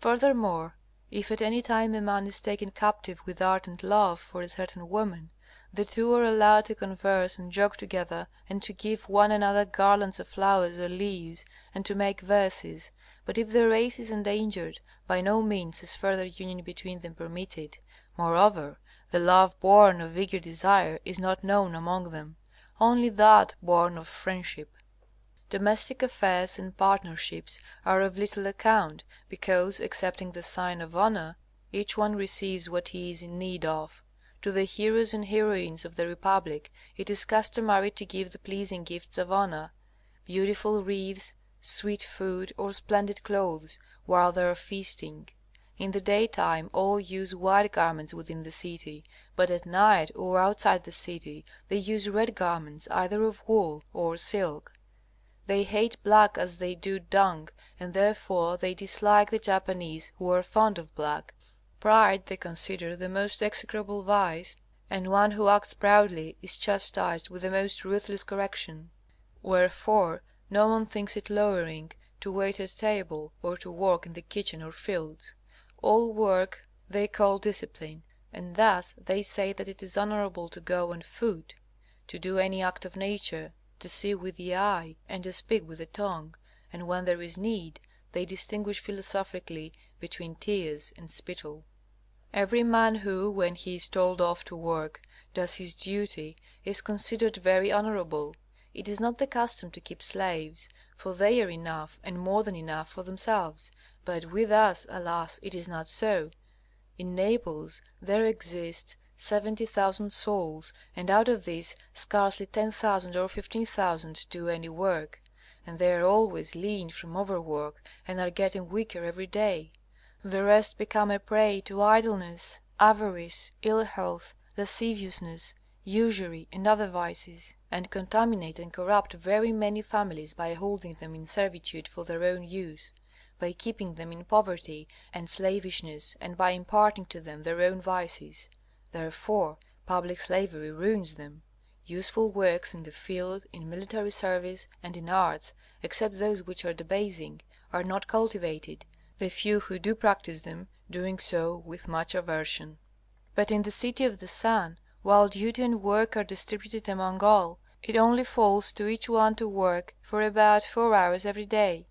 Furthermore, if at any time a man is taken captive with ardent love for a certain woman, the two are allowed to converse and joke together, and to give one another garlands of flowers or leaves, and to make verses. But if the race is endangered, by no means is further union between them permitted. Moreover, the love born of eager desire is not known among them, only that born of friendship. Domestic affairs and partnerships are of little account, because, accepting the sign of honor, each one receives what he is in need of. To the heroes and heroines of the republic it is customary to give the pleasing gifts of honor, beautiful wreaths, sweet food, or splendid clothes, while they are feasting. In the daytime all use white garments within the city, but at night or outside the city they use red garments, either of wool or silk. They hate black as they do dung, and therefore they dislike the Japanese, who are fond of black. Pride they consider the most execrable vice, and one who acts proudly is chastised with the most ruthless correction. Wherefore no one thinks it lowering to wait at table or to work in the kitchen or fields. All work they call discipline, and thus they say that it is honorable to go on foot, to do any act of nature, to see with the eye, and to speak with the tongue, and when there is need, they distinguish philosophically between tears and spittle. Every man who, when he is told off to work, does his duty, is considered very honorable. It is not the custom to keep slaves, for they are enough and more than enough for themselves. But with us, alas, it is not so. In Naples there exist 70,000 souls, and out of these scarcely 10,000 or 15,000 do any work, and they are always lean from overwork, and are getting weaker every day. The rest become a prey to idleness, avarice, ill health, lasciviousness, usury, and other vices, and contaminate and corrupt very many families by holding them in servitude for their own use, by keeping them in poverty and slavishness, and by imparting to them their own vices. Therefore public slavery ruins them. Useful works in the field, in military service, and in arts, except those which are debasing, are not cultivated, the few who do practice them doing so with much aversion. But in the City of the Sun, while duty and work are distributed among all, it only falls to each one to work for about 4 hours every day.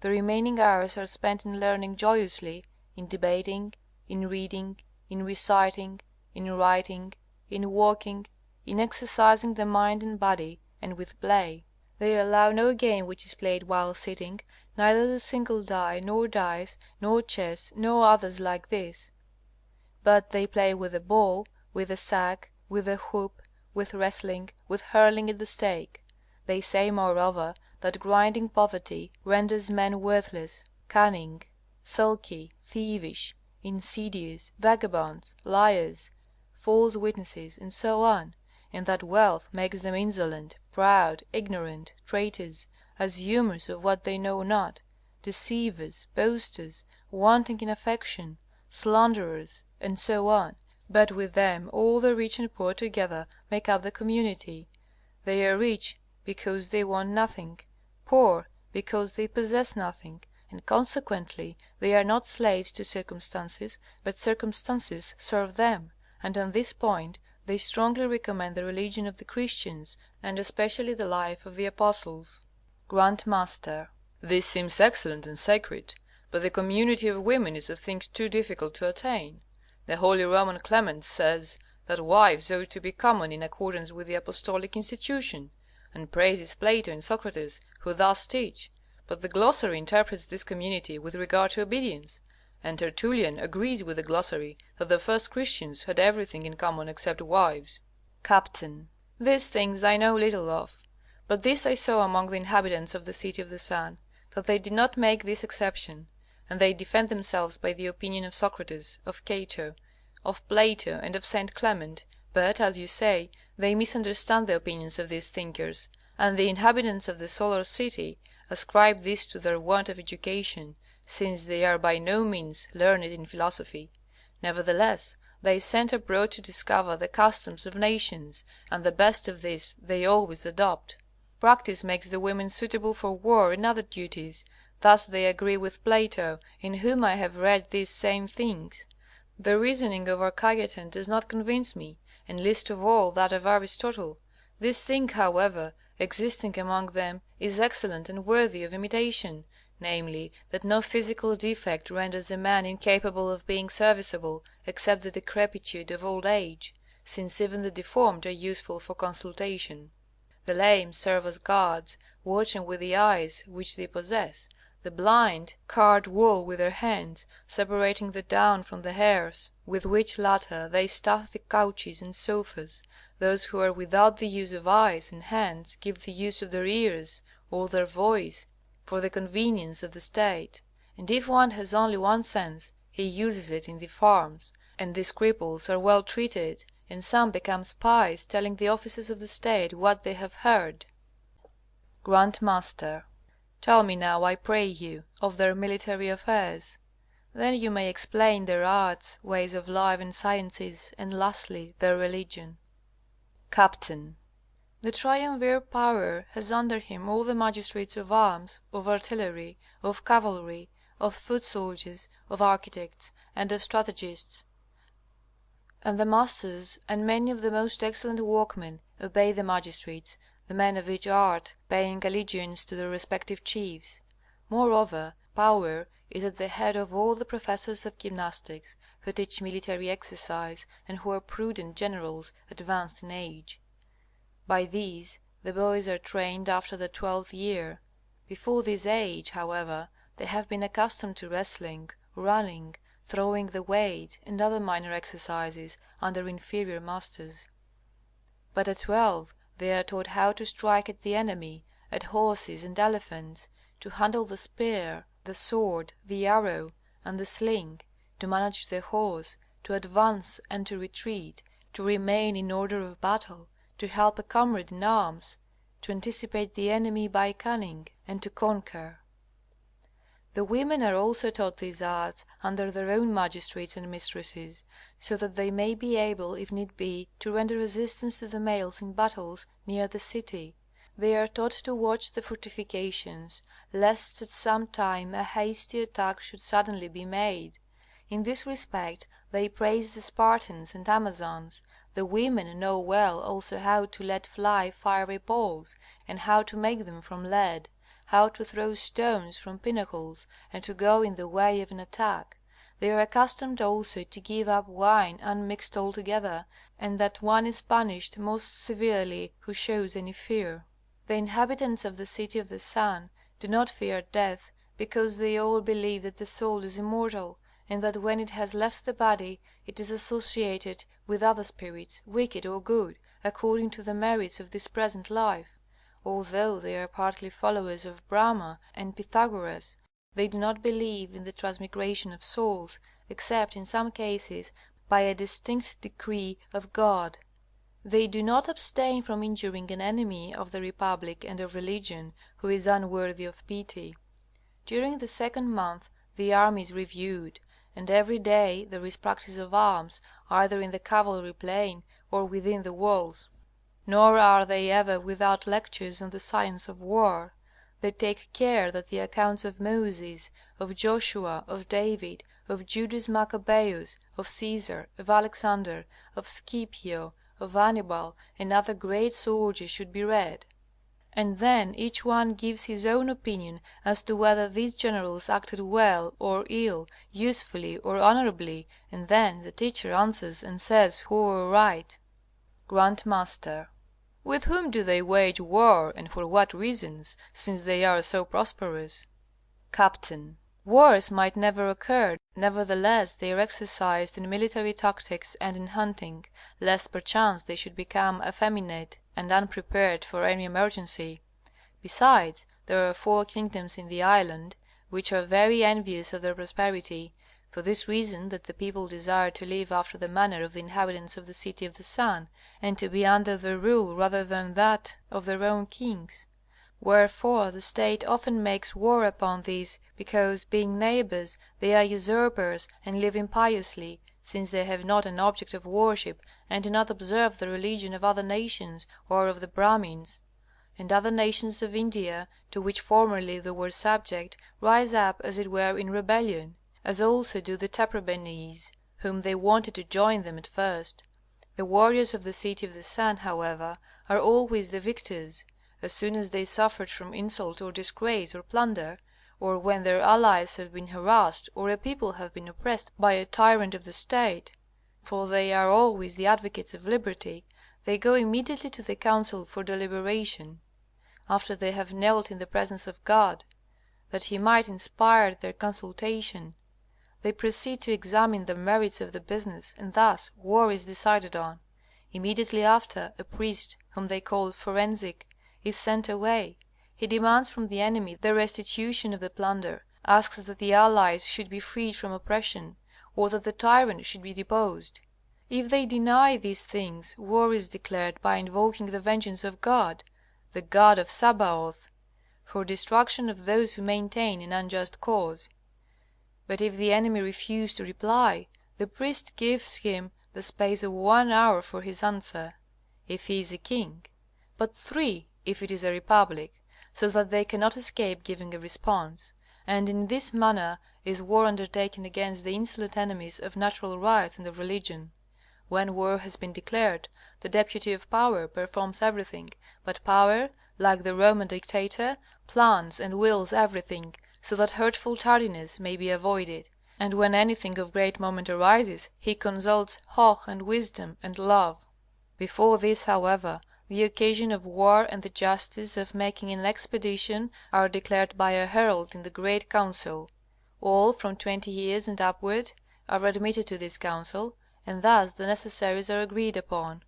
The remaining hours are spent in learning joyously, in debating, in reading, in reciting, in writing, in walking, in exercising the mind and body, and with play. They allow no game which is played while sitting, neither the single die, nor dice, nor chess, nor others like this; but they play with the ball, with the sack, with the hoop, with wrestling, with hurling at the stake. They say, moreover, that grinding poverty renders men worthless, cunning, sulky, thievish, insidious, vagabonds, liars, false witnesses, and so on, and that wealth makes them insolent, proud, ignorant, traitors, assumers of what they know not, deceivers, boasters, wanting in affection, slanderers, and so on. But with them all the rich and poor together make up the community. They are rich because they want nothing, poor because they possess nothing, and consequently they are not slaves to circumstances, but circumstances serve them, and on this point they strongly recommend the religion of the Christians, and especially the life of the Apostles. Grandmaster. This seems excellent and sacred, but the community of women is a thing too difficult to attain. The Holy Roman Clement says that wives ought to be common in accordance with the apostolic institution, and praises Plato and Socrates, who thus teach. But the glossary interprets this community with regard to obedience, and Tertullian agrees with the glossary that the first Christians had everything in common except wives. Captain. These things I know little of, but this I saw among the inhabitants of the City of the Sun, that they did not make this exception, and they defend themselves by the opinion of Socrates, of Cato, of Plato, and of St. Clement, but, as you say, they misunderstand the opinions of these thinkers, and the inhabitants of the Solar City ascribe this to their want of education, since they are by no means learned in philosophy. Nevertheless, they send abroad to discover the customs of nations, and the best of this they always adopt. Practice makes the women suitable for war and other duties. Thus they agree with Plato, in whom I have read these same things. The reasoning of Cajetan does not convince me, and least of all that of Aristotle. This thing, however, existing among them is excellent and worthy of imitation, namely, that no physical defect renders a man incapable of being serviceable, except the decrepitude of old age, since even the deformed are useful for consultation. The lame serve as guards, watching with the eyes which they possess. The blind card wool with their hands, separating the down from the hairs, with which latter they stuff the couches and sofas. Those who are without the use of eyes and hands give the use of their ears or their voice for the convenience of the state, and if one has only one sense, he uses it in the farms, and these cripples are well treated, and some become spies, telling the officers of the state what they have heard. Grandmaster. Tell me now, I pray you, of their military affairs. Then you may explain their arts, ways of life, and sciences, and lastly their religion. Captain. The triumvir power has under him all the magistrates of arms, of artillery, of cavalry, of foot soldiers, of architects, and of strategists. And the masters and many of the most excellent workmen obey the magistrates, the men of each art paying allegiance to their respective chiefs. Moreover, power is at the head of all the professors of gymnastics, who teach military exercise, and who are prudent generals advanced in age. By these the boys are trained after the 12th year. Before this age, however, they have been accustomed to wrestling, running, throwing the weight, and other minor exercises under inferior masters. But at 12 they are taught how to strike at the enemy, at horses and elephants, to handle the spear, the sword, the arrow, and the sling, to manage the horse, to advance and to retreat, to remain in order of battle, to help a comrade in arms, to anticipate the enemy by cunning, and to conquer. The women are also taught these arts under their own magistrates and mistresses, so that they may be able, if need be, to render resistance to the males in battles near the city. They are taught to watch the fortifications, lest at some time a hasty attack should suddenly be made. In this respect they praise the Spartans and Amazons. The women know well also how to let fly fiery balls, and how to make them from lead, how to throw stones from pinnacles, and to go in the way of an attack. They are accustomed also to give up wine unmixed altogether, and that one is punished most severely who shows any fear. The inhabitants of the City of the Sun do not fear death, because they all believe that the soul is immortal, and that when it has left the body it is associated with other spirits, wicked or good, according to the merits of this present life. Although they are partly followers of Brahma and Pythagoras, they do not believe in the transmigration of souls, except in some cases by a distinct decree of God. They do not abstain from injuring an enemy of the republic and of religion who is unworthy of pity. During the 2nd month the army is reviewed, and every day there is practice of arms, either in the cavalry plain or within the walls. Nor are they ever without lectures on the science of war. They take care that the accounts of Moses, of Joshua, of David, of Judas Maccabeus, of Caesar, of Alexander, of Scipio, of Hannibal, and other great soldiers should be read. And then each one gives his own opinion as to whether these generals acted well or ill, usefully or honorably, and then the teacher answers and says who were right. Grandmaster. With whom do they wage war, and for what reasons, since they are so prosperous? Captain. Wars might never occur, nevertheless they are exercised in military tactics and in hunting, lest perchance they should become effeminate and unprepared for any emergency. Besides, there are 4 kingdoms in the island, which are very envious of their prosperity, for this reason, that the people desire to live after the manner of the inhabitants of the City of the Sun, and to be under their rule rather than that of their own kings. Wherefore the state often makes war upon these, because, being neighbors, they are usurpers and live impiously, since they have not an object of worship, and do not observe the religion of other nations or of the Brahmins. And other nations of India, to which formerly they were subject, rise up as it were in rebellion, as also do the Taprobennese, whom they wanted to join them at first. The warriors of the City of the Sun, however, are always the victors. As soon as they suffered from insult or disgrace or plunder, or when their allies have been harassed or a people have been oppressed by a tyrant of the state, for they are always the advocates of liberty, they go immediately to the council for deliberation, after they have knelt in the presence of God, that he might inspire their consultation. They proceed to examine the merits of the business, and thus war is decided on. Immediately after, a priest, whom they call forensic, is sent away. He demands from the enemy the restitution of the plunder, asks that the allies should be freed from oppression, or that the tyrant should be deposed. If they deny these things, war is declared by invoking the vengeance of God, the God of Sabaoth, for destruction of those who maintain an unjust cause. But if the enemy refuse to reply, the priest gives him the space of 1 hour for his answer, if he is a king, but 3 if it is a republic, so that they cannot escape giving a response, And in this manner is war undertaken against the insolent enemies of natural rights and of religion. When war has been declared, the deputy of power performs everything, but power, like the Roman dictator, plans and wills everything, so that hurtful tardiness may be avoided. And when anything of great moment arises, he consults Hoh and wisdom and love. Before this, however, the occasion of war and the justice of making an expedition are declared by a herald in the great council. All from 20 years and upward are admitted to this council, and thus the necessaries are agreed upon.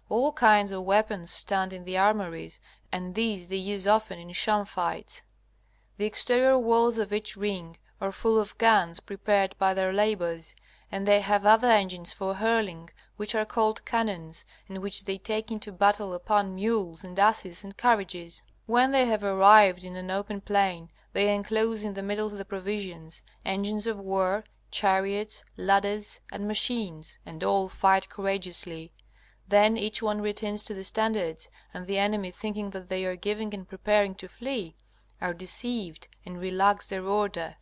All kinds of weapons stand in the armories, and these they use often in sham fights. The exterior walls of each ring are full of guns prepared by their labours, and they have other engines for hurling, which are called cannons, and which they take into battle upon mules and asses and carriages. When they have arrived in an open plain, they enclose in the middle of the provisions, engines of war, chariots, ladders, and machines, and all fight courageously. Then each one returns to the standards, and the enemy, thinking that they are giving and preparing to flee, are deceived and relax their order.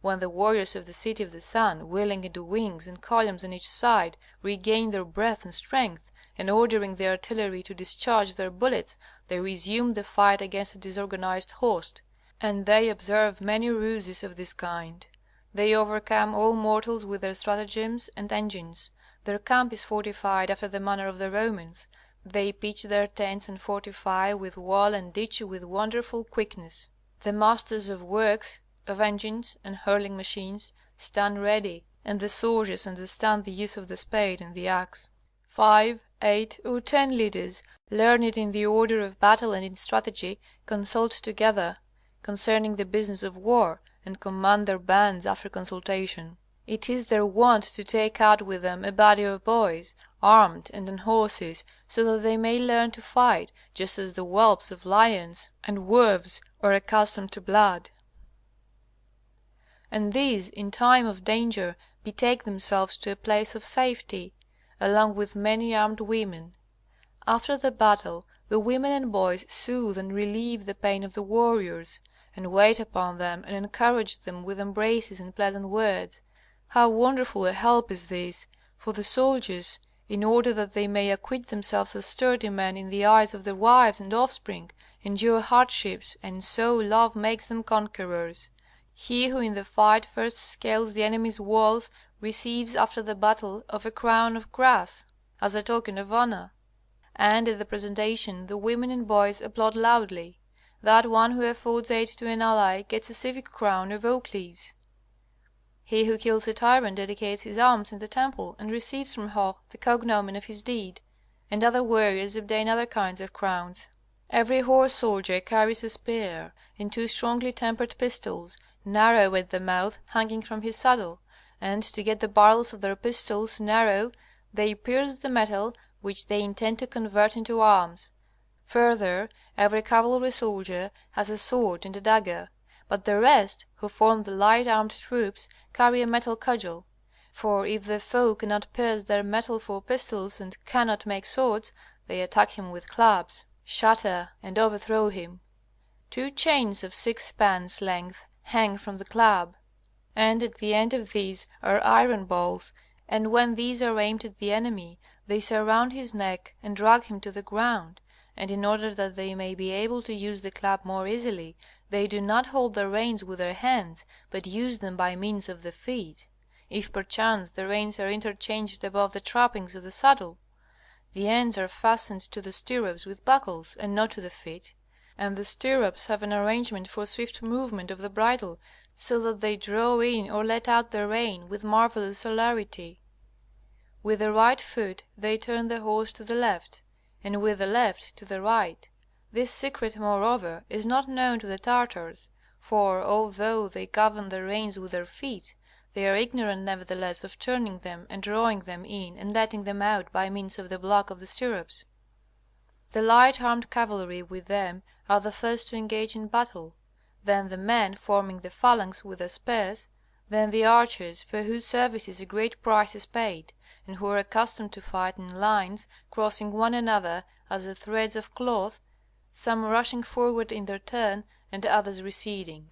When the warriors of the City of the Sun, wheeling into wings and columns on each side, regain their breath and strength, and ordering the artillery to discharge their bullets, they resume the fight against a disorganized host. And they observe many ruses of this kind. They overcome all mortals with their stratagems and engines. Their camp is fortified after the manner of the Romans. They pitch their tents and fortify with wall and ditch with wonderful quickness. The masters of works, of engines and hurling machines, stand ready, and the soldiers understand the use of the spade and the axe. 5, 8, or 10 leaders, learned in the order of battle and in strategy, consult together concerning the business of war, and command their bands after consultation. It is their wont to take out with them a body of boys, armed and on horses, so that they may learn to fight, just as the whelps of lions and wolves are accustomed to blood. And these in time of danger betake themselves to a place of safety, along with many armed women. After the battle the women and boys soothe and relieve the pain of the warriors, and wait upon them and encourage them with embraces and pleasant words. How wonderful a help is this! For the soldiers, in order that they may acquit themselves as sturdy men in the eyes of their wives and offspring, endure hardships, and so love makes them conquerors. He who in the fight first scales the enemy's walls receives after the battle of a crown of grass, as a token of honor. And at the presentation the women and boys applaud loudly. That one who affords aid to an ally gets a civic crown of oak leaves. He who kills a tyrant dedicates his arms in the temple, and receives from Hoh the cognomen of his deed, and other warriors obtain other kinds of crowns. Every horse soldier carries a spear and 2 strongly tempered pistols, narrow at the mouth, hanging from his saddle, and to get the barrels of their pistols narrow they pierce the metal which they intend to convert into arms. Further, every cavalry soldier has a sword and a dagger, but the rest, who form the light armed troops, carry a metal cudgel. For if the foe cannot pierce their metal for pistols and cannot make swords, they attack him with clubs, shatter and overthrow him. 2 chains of 6 spans length hang from the club, and at the end of these are iron balls, and when these are aimed at the enemy, they surround his neck and drag him to the ground, and in order that they may be able to use the club more easily, they do not hold the reins with their hands, but use them by means of the feet, if perchance the reins are interchanged above the trappings of the saddle. The ends are fastened to the stirrups with buckles, and not to the feet, and the stirrups have an arrangement for swift movement of the bridle, so that they draw in or let out the rein with marvellous celerity. With the right foot they turn the horse to the left, and with the left to the right. This secret, moreover, is not known to the Tartars, for although they govern the reins with their feet, they are ignorant nevertheless of turning them and drawing them in and letting them out by means of the block of the stirrups. The light armed cavalry with them are the first to engage in battle, then the men forming the phalanx with the spears, then the archers, for whose services a great price is paid, and who are accustomed to fight in lines, crossing one another as the threads of cloth, some rushing forward in their turn, and others receding.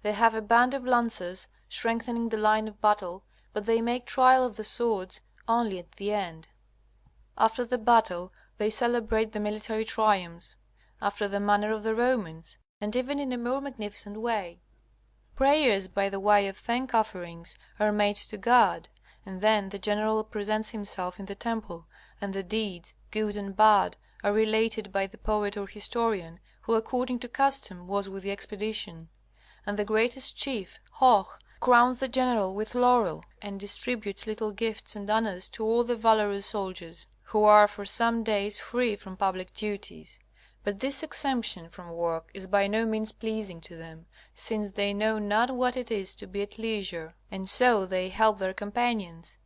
They have a band of lancers, strengthening the line of battle, but they make trial of the swords only at the end. After the battle they celebrate the military triumphs, after the manner of the Romans, and even in a more magnificent way. Prayers by the way of thank offerings are made to God, and then the general presents himself in the temple, and the deeds, good and bad, are related by the poet or historian, who according to custom was with the expedition. And the greatest chief, Hoh, crowns the general with laurel, and distributes little gifts and honors to all the valorous soldiers, who are for some days free from public duties. But this exemption from work is by no means pleasing to them, since they know not what it is to be at leisure, and so they help their companions.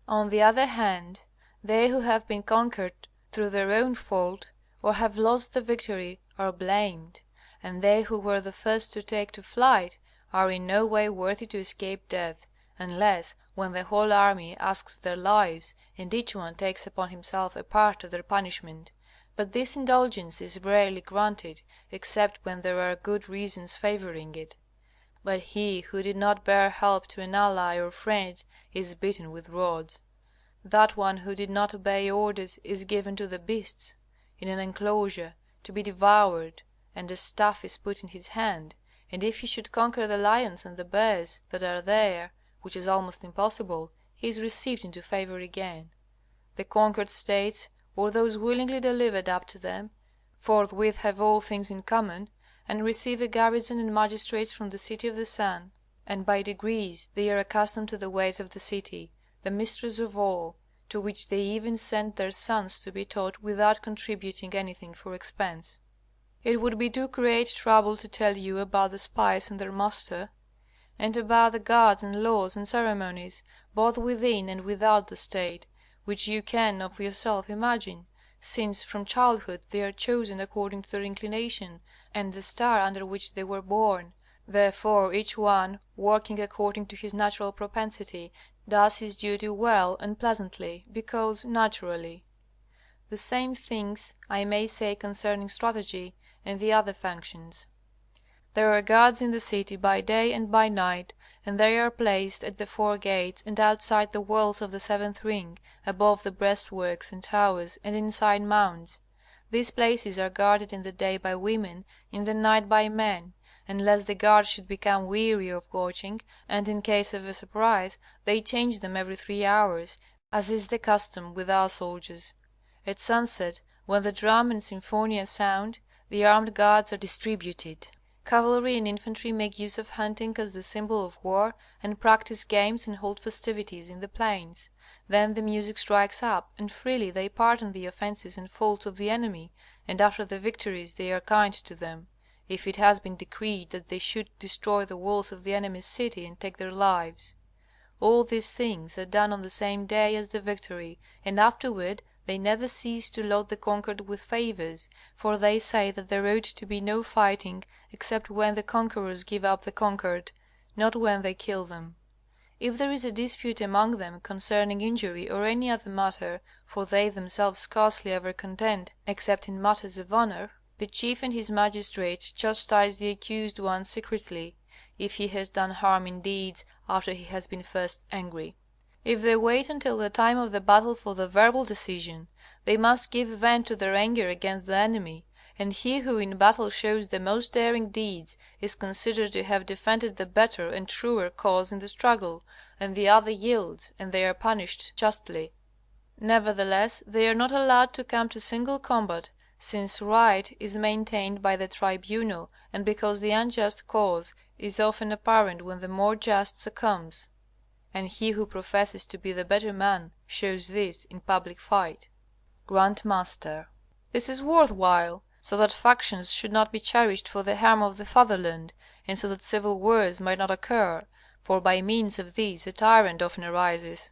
On the other hand, they who have been conquered through their own fault, or have lost the victory, are blamed, and they who were the first to take to flight are in no way worthy to escape death, unless when the whole army asks their lives, and each one takes upon himself a part of their punishment. But this indulgence is rarely granted, except when there are good reasons favoring it. But he who did not bear help to an ally or friend is beaten with rods. That one who did not obey orders is given to the beasts, in an enclosure, to be devoured, and a staff is put in his hand, and if he should conquer the lions and the bears that are there, which is almost impossible, he is received into favor again. The conquered states, or those willingly delivered up to them, forthwith have all things in common, and receive a garrison and magistrates from the City of the Sun, and by degrees they are accustomed to the ways of the city, the mistress of all, to which they even send their sons to be taught without contributing anything for expense. It would be too great trouble to tell you about the spies and their master, and about the gods and laws and ceremonies, both within and without the state, which you can of yourself imagine, since from childhood they are chosen according to their inclination and the star under which they were born. Therefore each one, working according to his natural propensity, does his duty well and pleasantly, because naturally. The same things I may say concerning strategy and the other functions. There are guards in the city by day and by night, and they are placed at the four gates and outside the walls of the seventh ring, above the breastworks and towers and inside mounds. These places are guarded in the day by women, in the night by men, unless the guards should become weary of watching, and in case of a surprise they change them every 3 hours, as is the custom with our soldiers. At sunset, when the drum and symphonia sound, the armed guards are distributed. Cavalry and infantry make use of hunting as the symbol of war, and practice games and hold festivities in the plains. Then the music strikes up, and freely they pardon the offenses and faults of the enemy, and after the victories they are kind to them, if it has been decreed that they should destroy the walls of the enemy's city and take their lives. All these things are done on the same day as the victory, and afterward they never cease to load the conquered with favors, for they say that there ought to be no fighting except when the conquerors give up the conquered, not when they kill them. If there is a dispute among them concerning injury or any other matter, for they themselves scarcely ever contend except in matters of honor, the chief and his magistrates chastise the accused one secretly, if he has done harm in deeds after he has been first angry. If they wait until the time of the battle for the verbal decision, they must give vent to their anger against the enemy, and he who in battle shows the most daring deeds is considered to have defended the better and truer cause in the struggle, and the other yields, and they are punished justly. Nevertheless, they are not allowed to come to single combat, since right is maintained by the tribunal, and because the unjust cause is often apparent when the more just succumbs, and he who professes to be the better man shows this in public fight. Grandmaster. This is worth while, so that factions should not be cherished for the harm of the fatherland, and so that civil wars might not occur, for by means of these a tyrant often arises,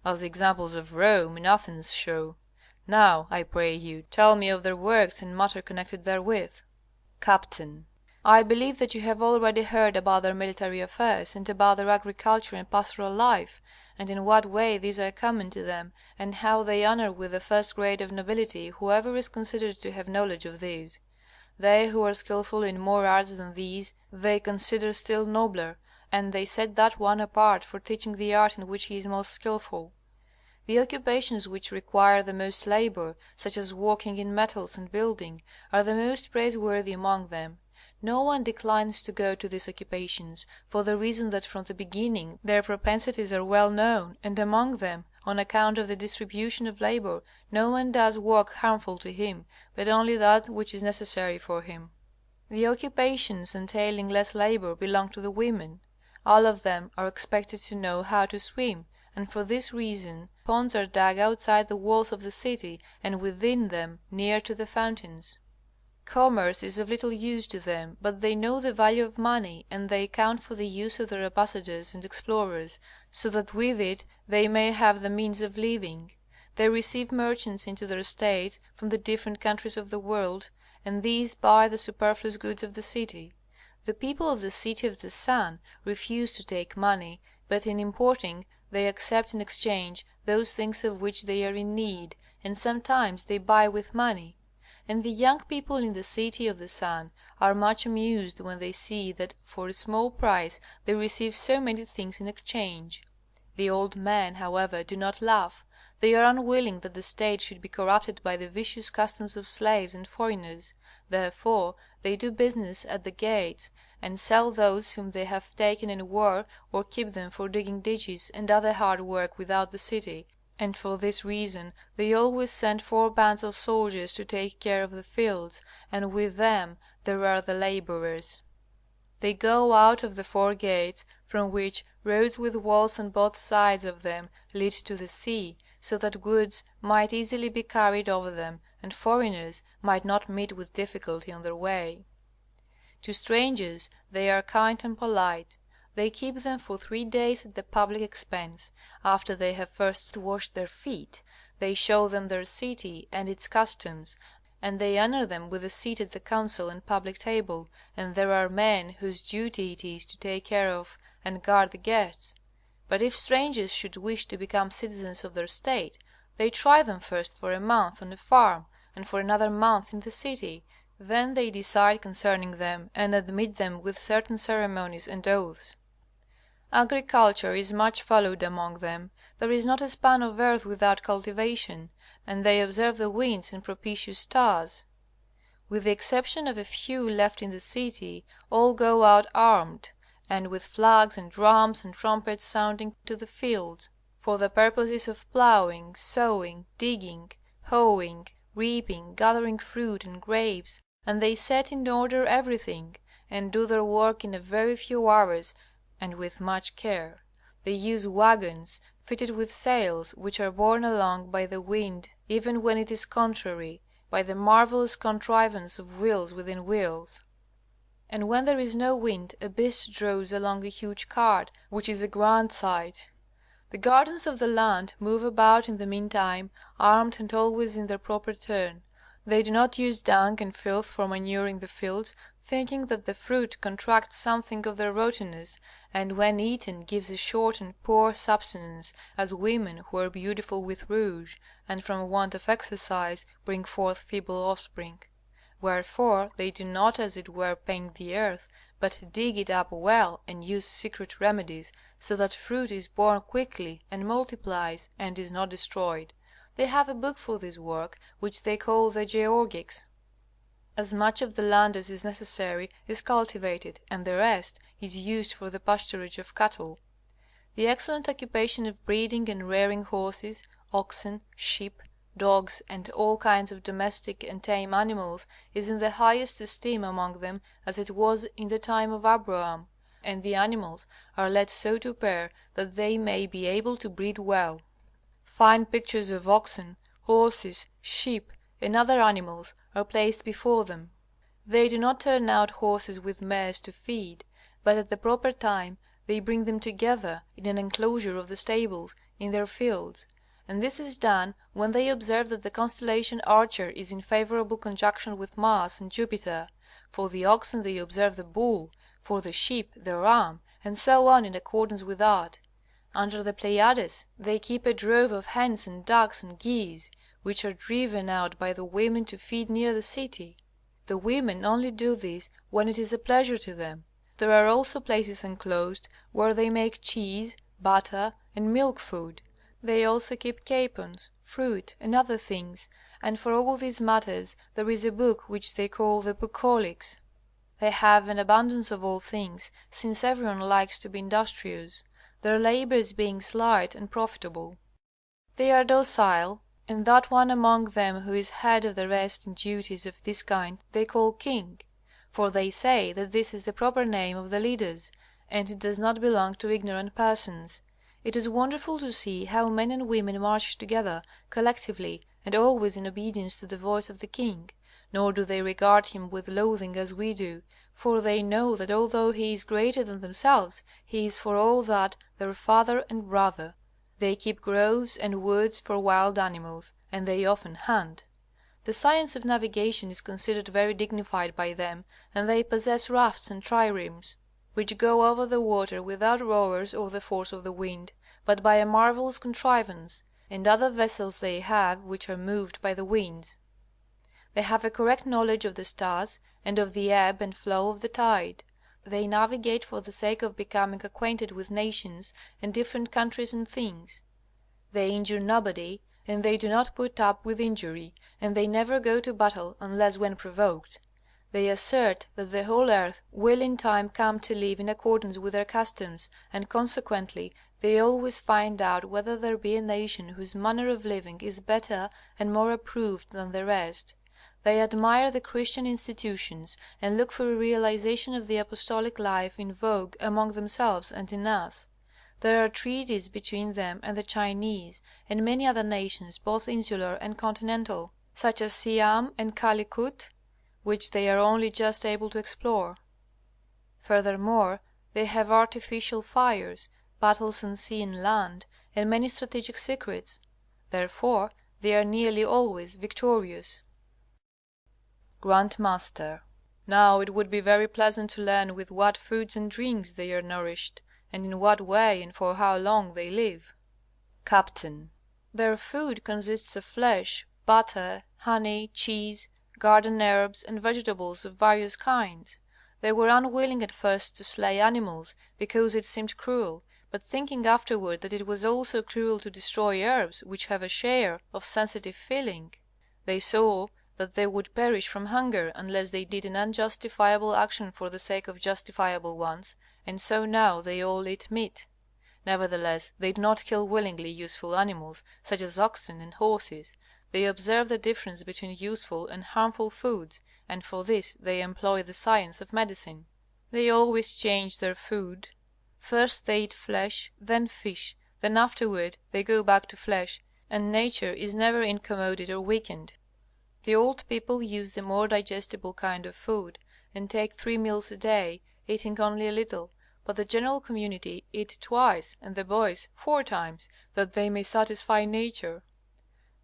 as the examples of Rome and Athens show. Now, I pray you, tell me of their works and matter connected therewith. Captain. I believe that you have already heard about their military affairs, and about their agriculture and pastoral life, and in what way these are common to them, and how they honor with the first grade of nobility whoever is considered to have knowledge of these. They who are skilful in more arts than these they consider still nobler, and they set that one apart for teaching the art in which he is most skilful. The occupations which require the most labor, such as working in metals and building, are the most praiseworthy among them. No one declines to go to these occupations, for the reason that from the beginning their propensities are well known, and among them, on account of the distribution of labor, no one does work harmful to him, but only that which is necessary for him. The occupations entailing less labor belong to the women. All of them are expected to know how to swim, and for this reason ponds are dug outside the walls of the city and within them near to the fountains. Commerce is of little use to them, but they know the value of money, and they account for the use of their ambassadors and explorers, so that with it they may have the means of living. They receive merchants into their states from the different countries of the world, and these buy the superfluous goods of the city. The people of the City of the Sun refuse to take money, but in importing they accept in exchange those things of which they are in need, and sometimes they buy with money. And the young people in the City of the Sun are much amused when they see that for a small price they receive so many things in exchange. The old men, however, do not laugh. They are unwilling that the state should be corrupted by the vicious customs of slaves and foreigners. Therefore they do business at the gates, and sell those whom they have taken in war, or keep them for digging ditches and other hard work without the city. And for this reason they always send 4 bands of soldiers to take care of the fields, and with them there are the laborers. They go out of the 4 gates, from which roads with walls on both sides of them lead to the sea, so that goods might easily be carried over them, and foreigners might not meet with difficulty on their way. To strangers they are kind and polite. They keep them for 3 days at the public expense. After they have first washed their feet, they show them their city and its customs, and they honor them with a seat at the council and public table, and there are men whose duty it is to take care of and guard the guests. But if strangers should wish to become citizens of their state, they try them first for a month on a farm, and for another month in the city. Then they decide concerning them, and admit them with certain ceremonies and oaths. Agriculture is much followed among them. There is not a span of earth without cultivation, and they observe the winds and propitious stars. With the exception of a few left in the city, all go out armed, and with flags and drums and trumpets sounding to the fields, for the purposes of ploughing, sowing, digging, hoeing, reaping, gathering fruit and grapes, and they set in order everything, and do their work in a very few hours and with much care. They use wagons fitted with sails, which are borne along by the wind even when it is contrary, by the marvelous contrivance of wheels within wheels. And when there is no wind a beast draws along a huge cart, which is a grand sight. The gardens of the land move about in the meantime, armed and always in their proper turn. They do not use dung and filth for manuring the fields, thinking that the fruit contracts something of their rottenness, and when eaten gives a short and poor subsistence, as women who are beautiful with rouge, and from want of exercise bring forth feeble offspring. Wherefore they do not as it were paint the earth, but dig it up well and use secret remedies, so that fruit is borne quickly and multiplies and is not destroyed. They have a book for this work, which they call the Georgics. As much of the land as is necessary is cultivated, and the rest is used for the pasturage of cattle. The excellent occupation of breeding and rearing horses, oxen, sheep, dogs, and all kinds of domestic and tame animals is in the highest esteem among them, as it was in the time of Abraham, and the animals are led so to pair that they may be able to breed well. Fine pictures of oxen, horses, sheep, and other animals are placed before them. They do not turn out horses with mares to feed, but at the proper time they bring them together in an enclosure of the stables in their fields, and this is done when they observe that the constellation Archer is in favorable conjunction with Mars and Jupiter. For the oxen they observe the bull, for the sheep the ram, and so on in accordance with that. Under the Pleiades they keep a drove of hens and ducks and geese, which are driven out by the women to feed near the city. The women only do this when it is a pleasure to them. There are also places enclosed where they make cheese, butter, and milk food. They also keep capons, fruit, and other things, and for all these matters there is a book which they call the Bucolics. They have an abundance of all things, since everyone likes to be industrious, their labors being slight and profitable. They are docile, and that one among them who is head of the rest in duties of this kind they call king, for they say that this is the proper name of the leaders, and it does not belong to ignorant persons. It is wonderful to see how men and women march together, collectively, and always in obedience to the voice of the king, nor do they regard him with loathing as we do, for they know that although he is greater than themselves, he is for all that their father and brother. They keep groves and woods for wild animals, and they often hunt. The science of navigation is considered very dignified by them, and they possess rafts and triremes, which go over the water without rowers or the force of the wind, but by a marvellous contrivance, and other vessels they have which are moved by the winds. They have a correct knowledge of the stars, and of the ebb and flow of the tide. They navigate for the sake of becoming acquainted with nations and different countries and things. They injure nobody, and they do not put up with injury, and they never go to battle unless when provoked. They assert that the whole earth will in time come to live in accordance with their customs, and consequently they always find out whether there be a nation whose manner of living is better and more approved than the rest. They admire the Christian institutions, and look for a realization of the apostolic life in vogue among themselves and in us. There are treaties between them and the Chinese, and many other nations both insular and continental, such as Siam and Calicut, which they are only just able to explore. Furthermore, they have artificial fires, battles on sea and land, and many strategic secrets. Therefore they are nearly always victorious. Grandmaster. Now it would be very pleasant to learn with what foods and drinks they are nourished, and in what way and for how long they live. Captain. Their food consists of flesh, butter, honey, cheese, garden herbs, and vegetables of various kinds. They were unwilling at first to slay animals, because it seemed cruel, but thinking afterward that it was also cruel to destroy herbs which have a share of sensitive feeling, they saw that they would perish from hunger unless they did an unjustifiable action for the sake of justifiable ones, and so now they all eat meat. Nevertheless they do not kill willingly useful animals, such as oxen and horses. They observe the difference between useful and harmful foods, and for this they employ the science of medicine. They always change their food. First they eat flesh, then fish, then afterward they go back to flesh, and nature is never incommoded or weakened. The old people use the more digestible kind of food, and take 3 meals a day, eating only a little, but the general community eat twice, and the boys 4 times, that they may satisfy nature.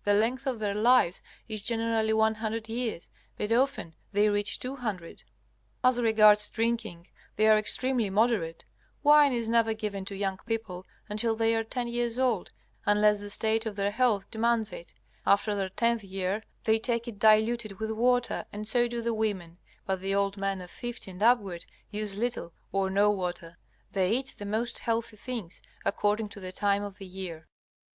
The length of their lives is generally 100 years, but often they reach 200. As regards drinking, they are extremely moderate. Wine is never given to young people until they are 10 years old, unless the state of their health demands it. After their 10th year they take it diluted with water, and so do the women, but the old men of 50 and upward use little or no water. They eat the most healthy things, according to the time of the year.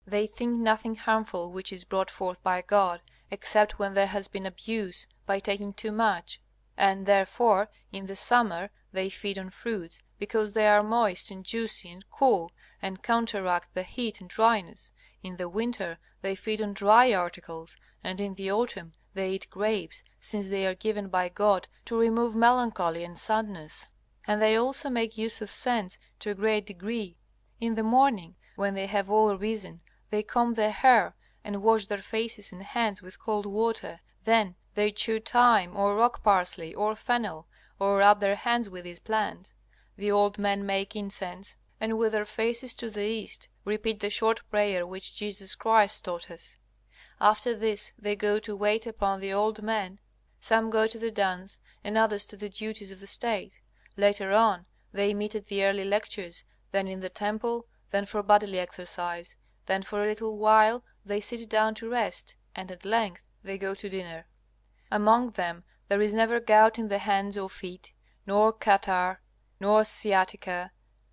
They think nothing harmful which is brought forth by God, except when there has been abuse by taking too much, and therefore in the summer they feed on fruits, because they are moist and juicy and cool, and counteract the heat and dryness. In the winter they feed on dry articles, and in the autumn they eat grapes, since they are given by God to remove melancholy and sadness. And they also make use of scents to a great degree. In the morning, when they have all risen, they comb their hair, and wash their faces and hands with cold water. Then they chew thyme or rock parsley or fennel, or rub their hands with these plants. The old men make incense, and with their faces to the east repeat the short prayer which Jesus Christ taught us. After this they go to wait upon the old men. Some go to the dance, and others to the duties of the state. Later on they meet at the early lectures, then in the temple, then for bodily exercise. Then for a little while they sit down to rest, and at length they go to dinner. Among them There is never gout in the hands or feet, nor catarrh, nor sciatica,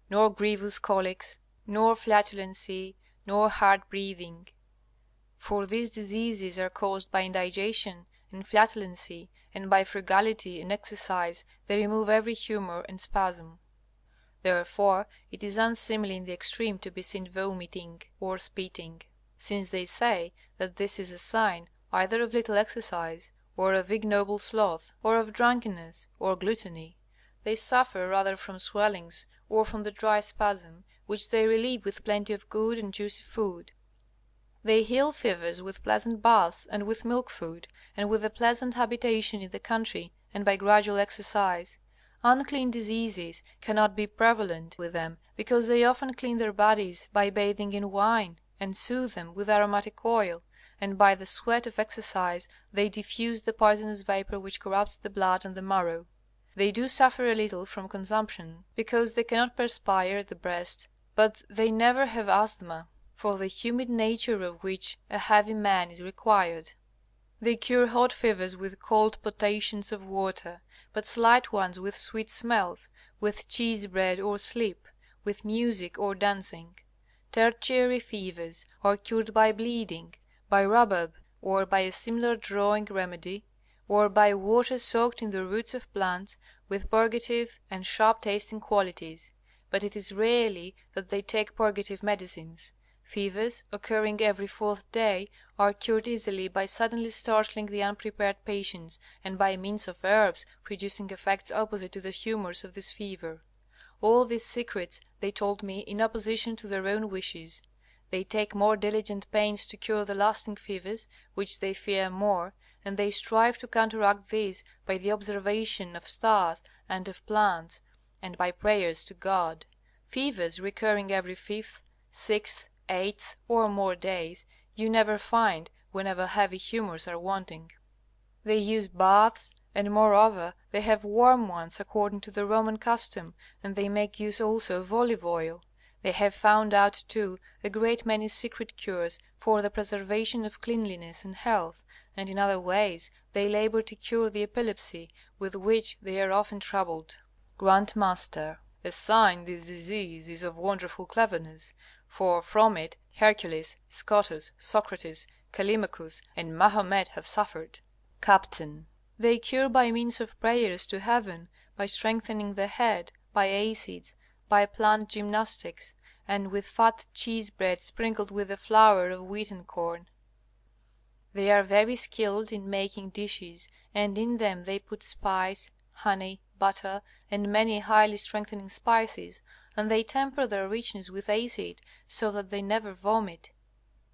nor grievous colics, nor flatulency, nor hard breathing. For these diseases are caused by indigestion and flatulency, and by frugality and exercise they remove every humour and spasm. Therefore it is unseemly in the extreme to be seen vomiting or spitting, since they say that this is a sign either of little exercise, or of ignoble sloth, or of drunkenness, or gluttony. They suffer rather from swellings, or from the dry spasm, which they relieve with plenty of good and juicy food. They heal fevers with pleasant baths, and with milk food, and with a pleasant habitation in the country, and by gradual exercise. Unclean diseases cannot be prevalent with them, because they often clean their bodies by bathing in wine, and soothe them with aromatic oil, and by the sweat of exercise they diffuse the poisonous vapor which corrupts the blood and the marrow. They do suffer a little from consumption, because they cannot perspire at the breast, but they never have asthma, for the humid nature of which a heavy man is required. They cure hot fevers with cold potations of water, but slight ones with sweet smells, with cheese bread or sleep, with music or dancing. Tertiary fevers are cured by bleeding, by rhubarb, or by a similar drawing remedy, or by water soaked in the roots of plants, with purgative and sharp tasting qualities, but it is rarely that they take purgative medicines. Fevers, occurring every fourth day, are cured easily by suddenly startling the unprepared patients, and by means of herbs producing effects opposite to the humours of this fever. All these secrets they told me in opposition to their own wishes. They take more diligent pains to cure the lasting fevers, which they fear more, and they strive to counteract these by the observation of stars and of plants, and by prayers to God. Fevers recurring every fifth, sixth, eighth, or more days, you never find whenever heavy humours are wanting. They use baths, and moreover they have warm ones according to the Roman custom, and they make use also of olive oil. They have found out too a great many secret cures for the preservation of cleanliness and health, and in other ways they labor to cure the epilepsy with which they are often troubled. Grandmaster. A sign this disease is of wonderful cleverness, for from it Hercules, Scotus, Socrates, Callimachus, and Mahomet have suffered. Captain. They cure by means of prayers to heaven, by strengthening the head, by acids, by plant gymnastics, and with fat cheese bread sprinkled with the flour of wheat and corn. They are very skilled in making dishes, and in them they put spice, honey, butter, and many highly strengthening spices, and they temper their richness with acid, so that they never vomit.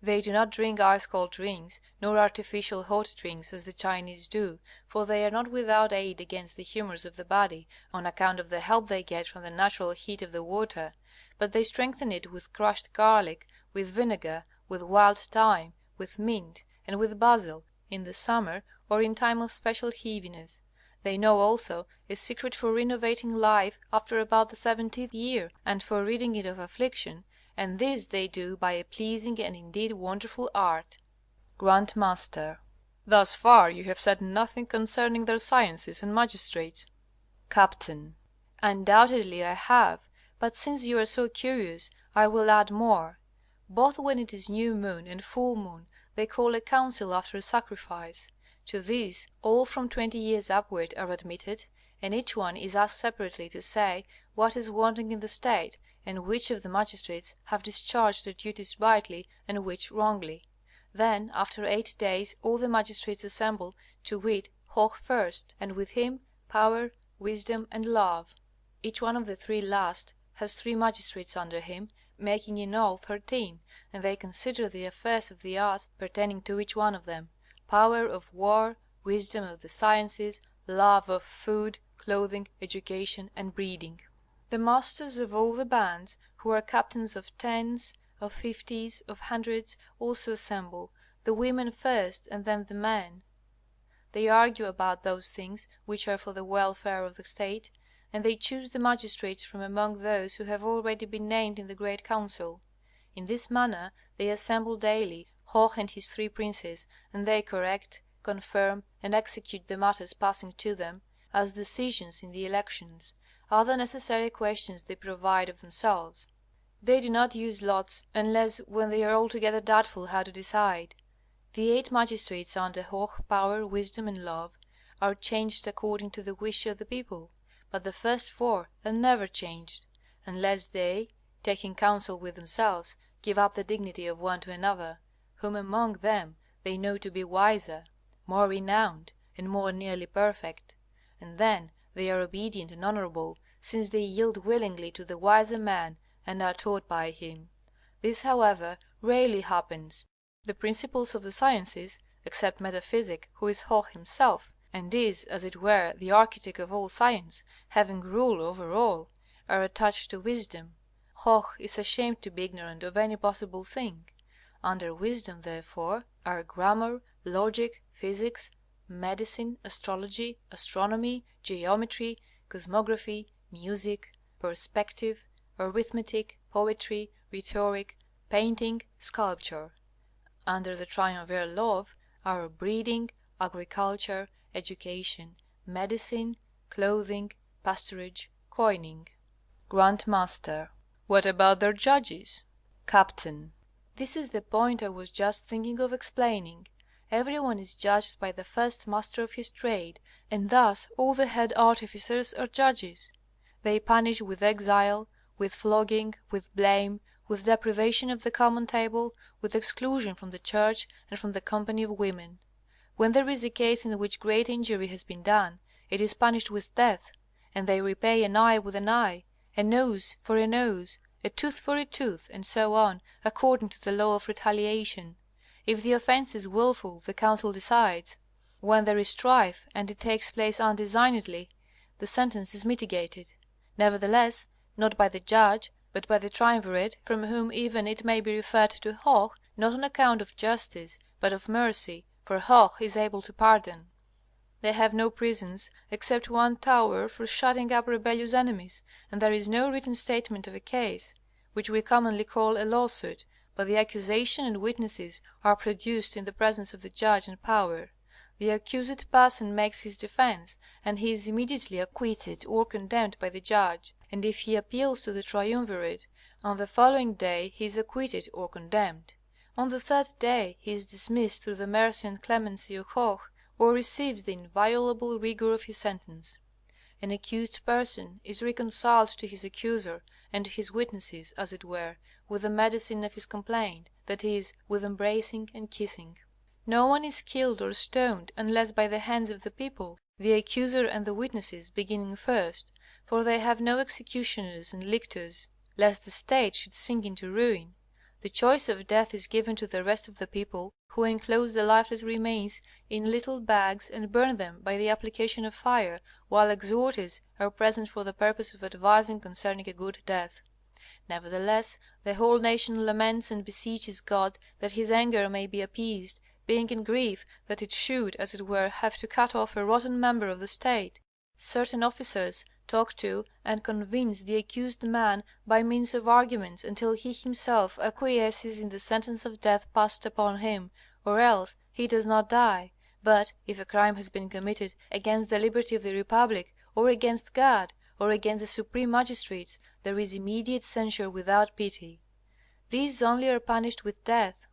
They do not drink ice-cold drinks, nor artificial hot drinks as the Chinese do, for they are not without aid against the humours of the body, on account of the help they get from the natural heat of the water, but they strengthen it with crushed garlic, with vinegar, with wild thyme, with mint, and with basil, in the summer, or in time of special heaviness. They know also a secret for renovating life after about the 70th year, and for ridding it of affliction, and this they do by a pleasing and indeed wonderful art. Grandmaster. Thus far you have said nothing concerning their sciences and magistrates. Captain. Undoubtedly I have, but since you are so curious, I will add more. Both when it is new moon and full moon they call a council after a sacrifice. To this all from 20 years upward are admitted, and each one is asked separately to say what is wanting in the state, and which of the magistrates have discharged their duties rightly and which wrongly. Then after 8 days all the magistrates assemble, to wit, Hoh first, and with him Power, Wisdom, and Love. Each one of the three last has 3 magistrates under him, making in all 13, and they consider the affairs of the arts pertaining to each one of them. Power of war, wisdom of the sciences, love of food, clothing, education, and breeding. The masters of all the bands, who are captains of tens, of fifties, of hundreds, also assemble, the women first and then the men. They argue about those things which are for the welfare of the state, and they choose the magistrates from among those who have already been named in the great council. In this manner they assemble daily, Hoh and his 3 princes, and they correct, confirm, and execute the matters passing to them, as decisions in the elections. Other necessary questions they provide of themselves. They do not use lots, unless when they are altogether doubtful how to decide. The 8 magistrates under Hoh, Power, Wisdom, and Love are changed according to the wish of the people, but the first 4 are never changed, unless they, taking counsel with themselves, give up the dignity of one to another, whom among them they know to be wiser, more renowned, and more nearly perfect, and then they are obedient and honorable, since they yield willingly to the wiser man and are taught by him. This, however, rarely happens. The principles of the sciences, except metaphysic, who is Hoh himself, and is, as it were, the architect of all science, having rule over all, are attached to wisdom. Hoh is ashamed to be ignorant of any possible thing. Under wisdom, therefore, are grammar, logic, physics, medicine, astrology, astronomy, geometry, cosmography, music, perspective, arithmetic, poetry, rhetoric, painting, sculpture. Under the triumvir Love are breeding, agriculture, education, medicine, clothing, pasturage, coining. Grandmaster. What about their judges? Captain. This is the point I was just thinking of explaining. Everyone is judged by the first master of his trade, and thus all the head artificers are judges. They punish with exile, with flogging, with blame, with deprivation of the common table, with exclusion from the church and from the company of women. When there is a case in which great injury has been done, it is punished with death, and they repay an eye with an eye, a nose for a nose, a tooth for a tooth, and so on, according to the law of retaliation. If the offence is wilful, the council decides. When there is strife, and it takes place undesignedly, the sentence is mitigated. Nevertheless, not by the judge, but by the triumvirate, from whom even it may be referred to Hoh, not on account of justice, but of mercy, for Hoh is able to pardon. They have no prisons, except one tower for shutting up rebellious enemies, and there is no written statement of a case, which we commonly call a lawsuit, but the accusation and witnesses are produced in the presence of the judge and power. The accused person makes his defense, and he is immediately acquitted or condemned by the judge, and if he appeals to the triumvirate, on the following day he is acquitted or condemned. On the 3rd day he is dismissed through the mercy and clemency of Hoh, or receives the inviolable rigor of his sentence. An accused person is reconciled to his accuser and to his witnesses, as it were, with the medicine of his complaint, that is, with embracing and kissing. No one is killed or stoned unless by the hands of the people, the accuser and the witnesses beginning first, for they have no executioners and lictors, lest the state should sink into ruin. The choice of death is given to the rest of the people, who enclose the lifeless remains in little bags and burn them by the application of fire, while exhorters are present for the purpose of advising concerning a good death. Nevertheless, the whole nation laments and beseeches God that his anger may be appeased, being in grief that it should, as it were, have to cut off a rotten member of the state. Certain officers talk to and convince the accused man by means of arguments until he himself acquiesces in the sentence of death passed upon him, or else he does not die, but, if a crime has been committed against the liberty of the republic, or against God, or against the supreme magistrates, there is immediate censure without pity. These only are punished with death.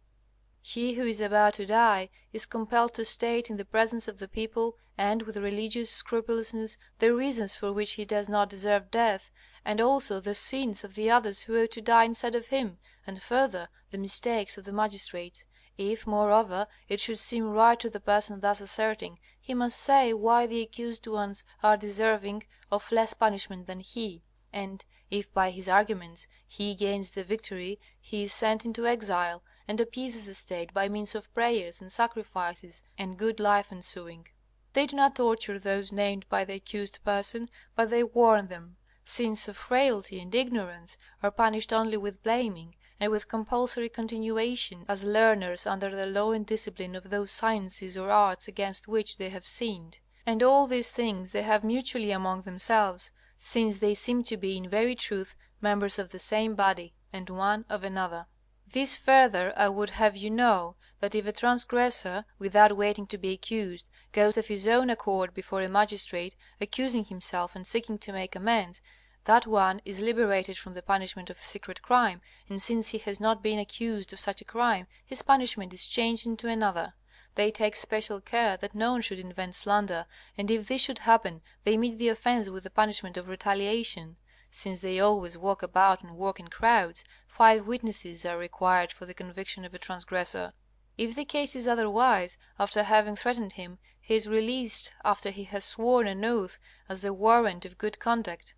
He who is about to die is compelled to state in the presence of the people, and with religious scrupulousness, the reasons for which he does not deserve death, and also the sins of the others who ought to die instead of him, and further the mistakes of the magistrates. If, moreover, it should seem right to the person thus asserting, he must say why the accused ones are deserving of less punishment than he, and if by his arguments he gains the victory, he is sent into exile, and appeases the state by means of prayers and sacrifices and good life ensuing. They do not torture those named by the accused person, but they warn them. Sins of frailty and ignorance are punished only with blaming, and with compulsory continuation as learners under the law and discipline of those sciences or arts against which they have sinned. And all these things they have mutually among themselves, since they seem to be in very truth members of the same body, and one of another. This further I would have you know, that if a transgressor, without waiting to be accused, goes of his own accord before a magistrate, accusing himself and seeking to make amends, that one is liberated from the punishment of a secret crime, and since he has not been accused of such a crime, his punishment is changed into another. They take special care that no one should invent slander, and if this should happen, they meet the offense with the punishment of retaliation. Since they always walk about and work in crowds, 5 witnesses are required for the conviction of a transgressor. If the case is otherwise, after having threatened him, he is released after he has sworn an oath as the warrant of good conduct.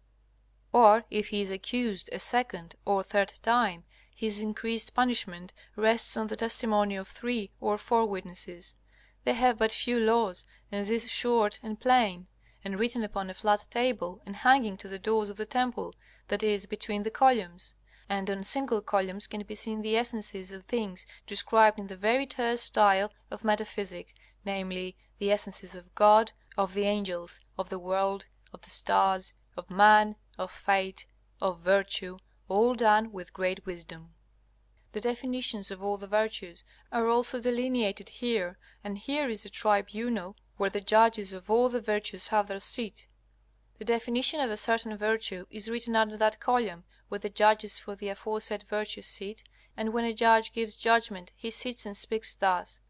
Or if he is accused a second or third time, his increased punishment rests on the testimony of 3 or 4 witnesses. They have but few laws, and these short and plain, and written upon a flat table, and hanging to the doors of the temple, that is, between the columns. And on single columns can be seen the essences of things described in the very terse style of metaphysic, namely, the essences of God, of the angels, of the world, of the stars, of man, of fate, of virtue, all done with great wisdom. The definitions of all the virtues are also delineated here, and here is a tribunal where the judges of all the virtues have their seat. The definition of a certain virtue is written under that column where the judges for the aforesaid virtue sit, and when a judge gives judgment he sits and speaks thus: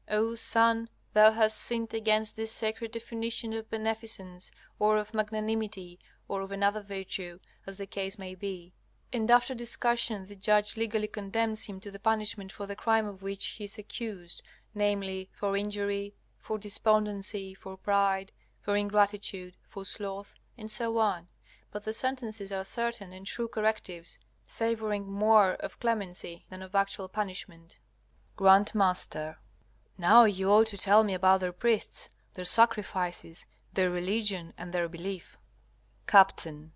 O son, thou hast sinned against this sacred definition of beneficence, or of magnanimity, or of another virtue, as the case may be. And after discussion the judge legally condemns him to the punishment for the crime of which he is accused, namely, for injury, for despondency, for pride, for ingratitude, for sloth, and so on. But the sentences are certain and true correctives, savoring more of clemency than of actual punishment. Grandmaster. Now you ought to tell me about their priests, their sacrifices, their religion, and their belief. Captain.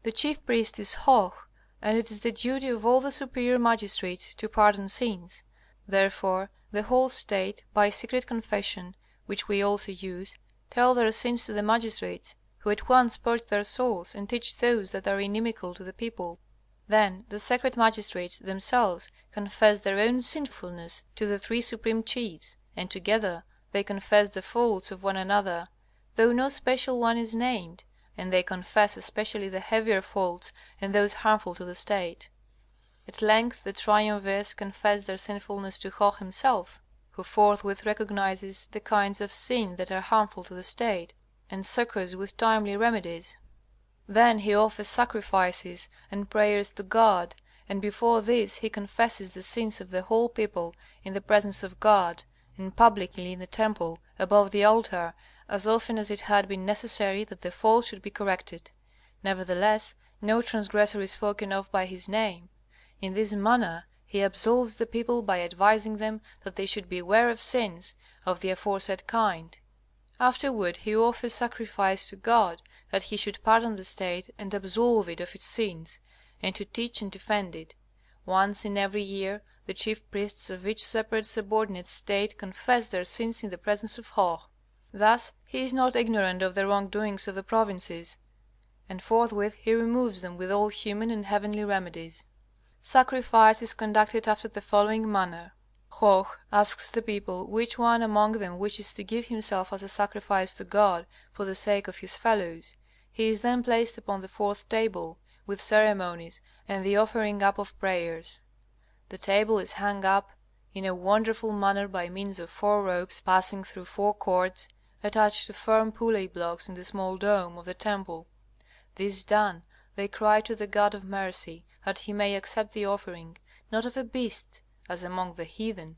The chief priest is Hoh, and it is the duty of all the superior magistrates to pardon sins. Therefore the whole state, by secret confession, which we also use, tell their sins to the magistrates, who at once purge their souls and teach those that are inimical to the people. Then the sacred magistrates themselves confess their own sinfulness to the 3 supreme chiefs, and together they confess the faults of one another, though no special one is named, and they confess especially the heavier faults and those harmful to the state. At length the triumvirs confess their sinfulness to Hoh himself, who forthwith recognizes the kinds of sin that are harmful to the state, and succors with timely remedies. Then he offers sacrifices and prayers to God, and before this he confesses the sins of the whole people in the presence of God, and publicly in the temple, above the altar, as often as it had been necessary that the fault should be corrected. Nevertheless, no transgressor is spoken of by his name. In this manner he absolves the people by advising them that they should beware of sins of the aforesaid kind. Afterward he offers sacrifice to God that he should pardon the state and absolve it of its sins, and to teach and defend it. Once in every year the chief priests of each separate subordinate state confess their sins in the presence of Hoh. Thus he is not ignorant of the wrongdoings of the provinces, and forthwith he removes them with all human and heavenly remedies. Sacrifice is conducted after the following manner. Hoh asks the people which one among them wishes to give himself as a sacrifice to God for the sake of his fellows. He is then placed upon the 4th table, with ceremonies and the offering up of prayers. The table is hung up in a wonderful manner by means of 4 ropes passing through 4 cords, attached to firm pulley blocks in the small dome of the temple. This done, they cry to the God of mercy that he may accept the offering, not of a beast, as among the heathen,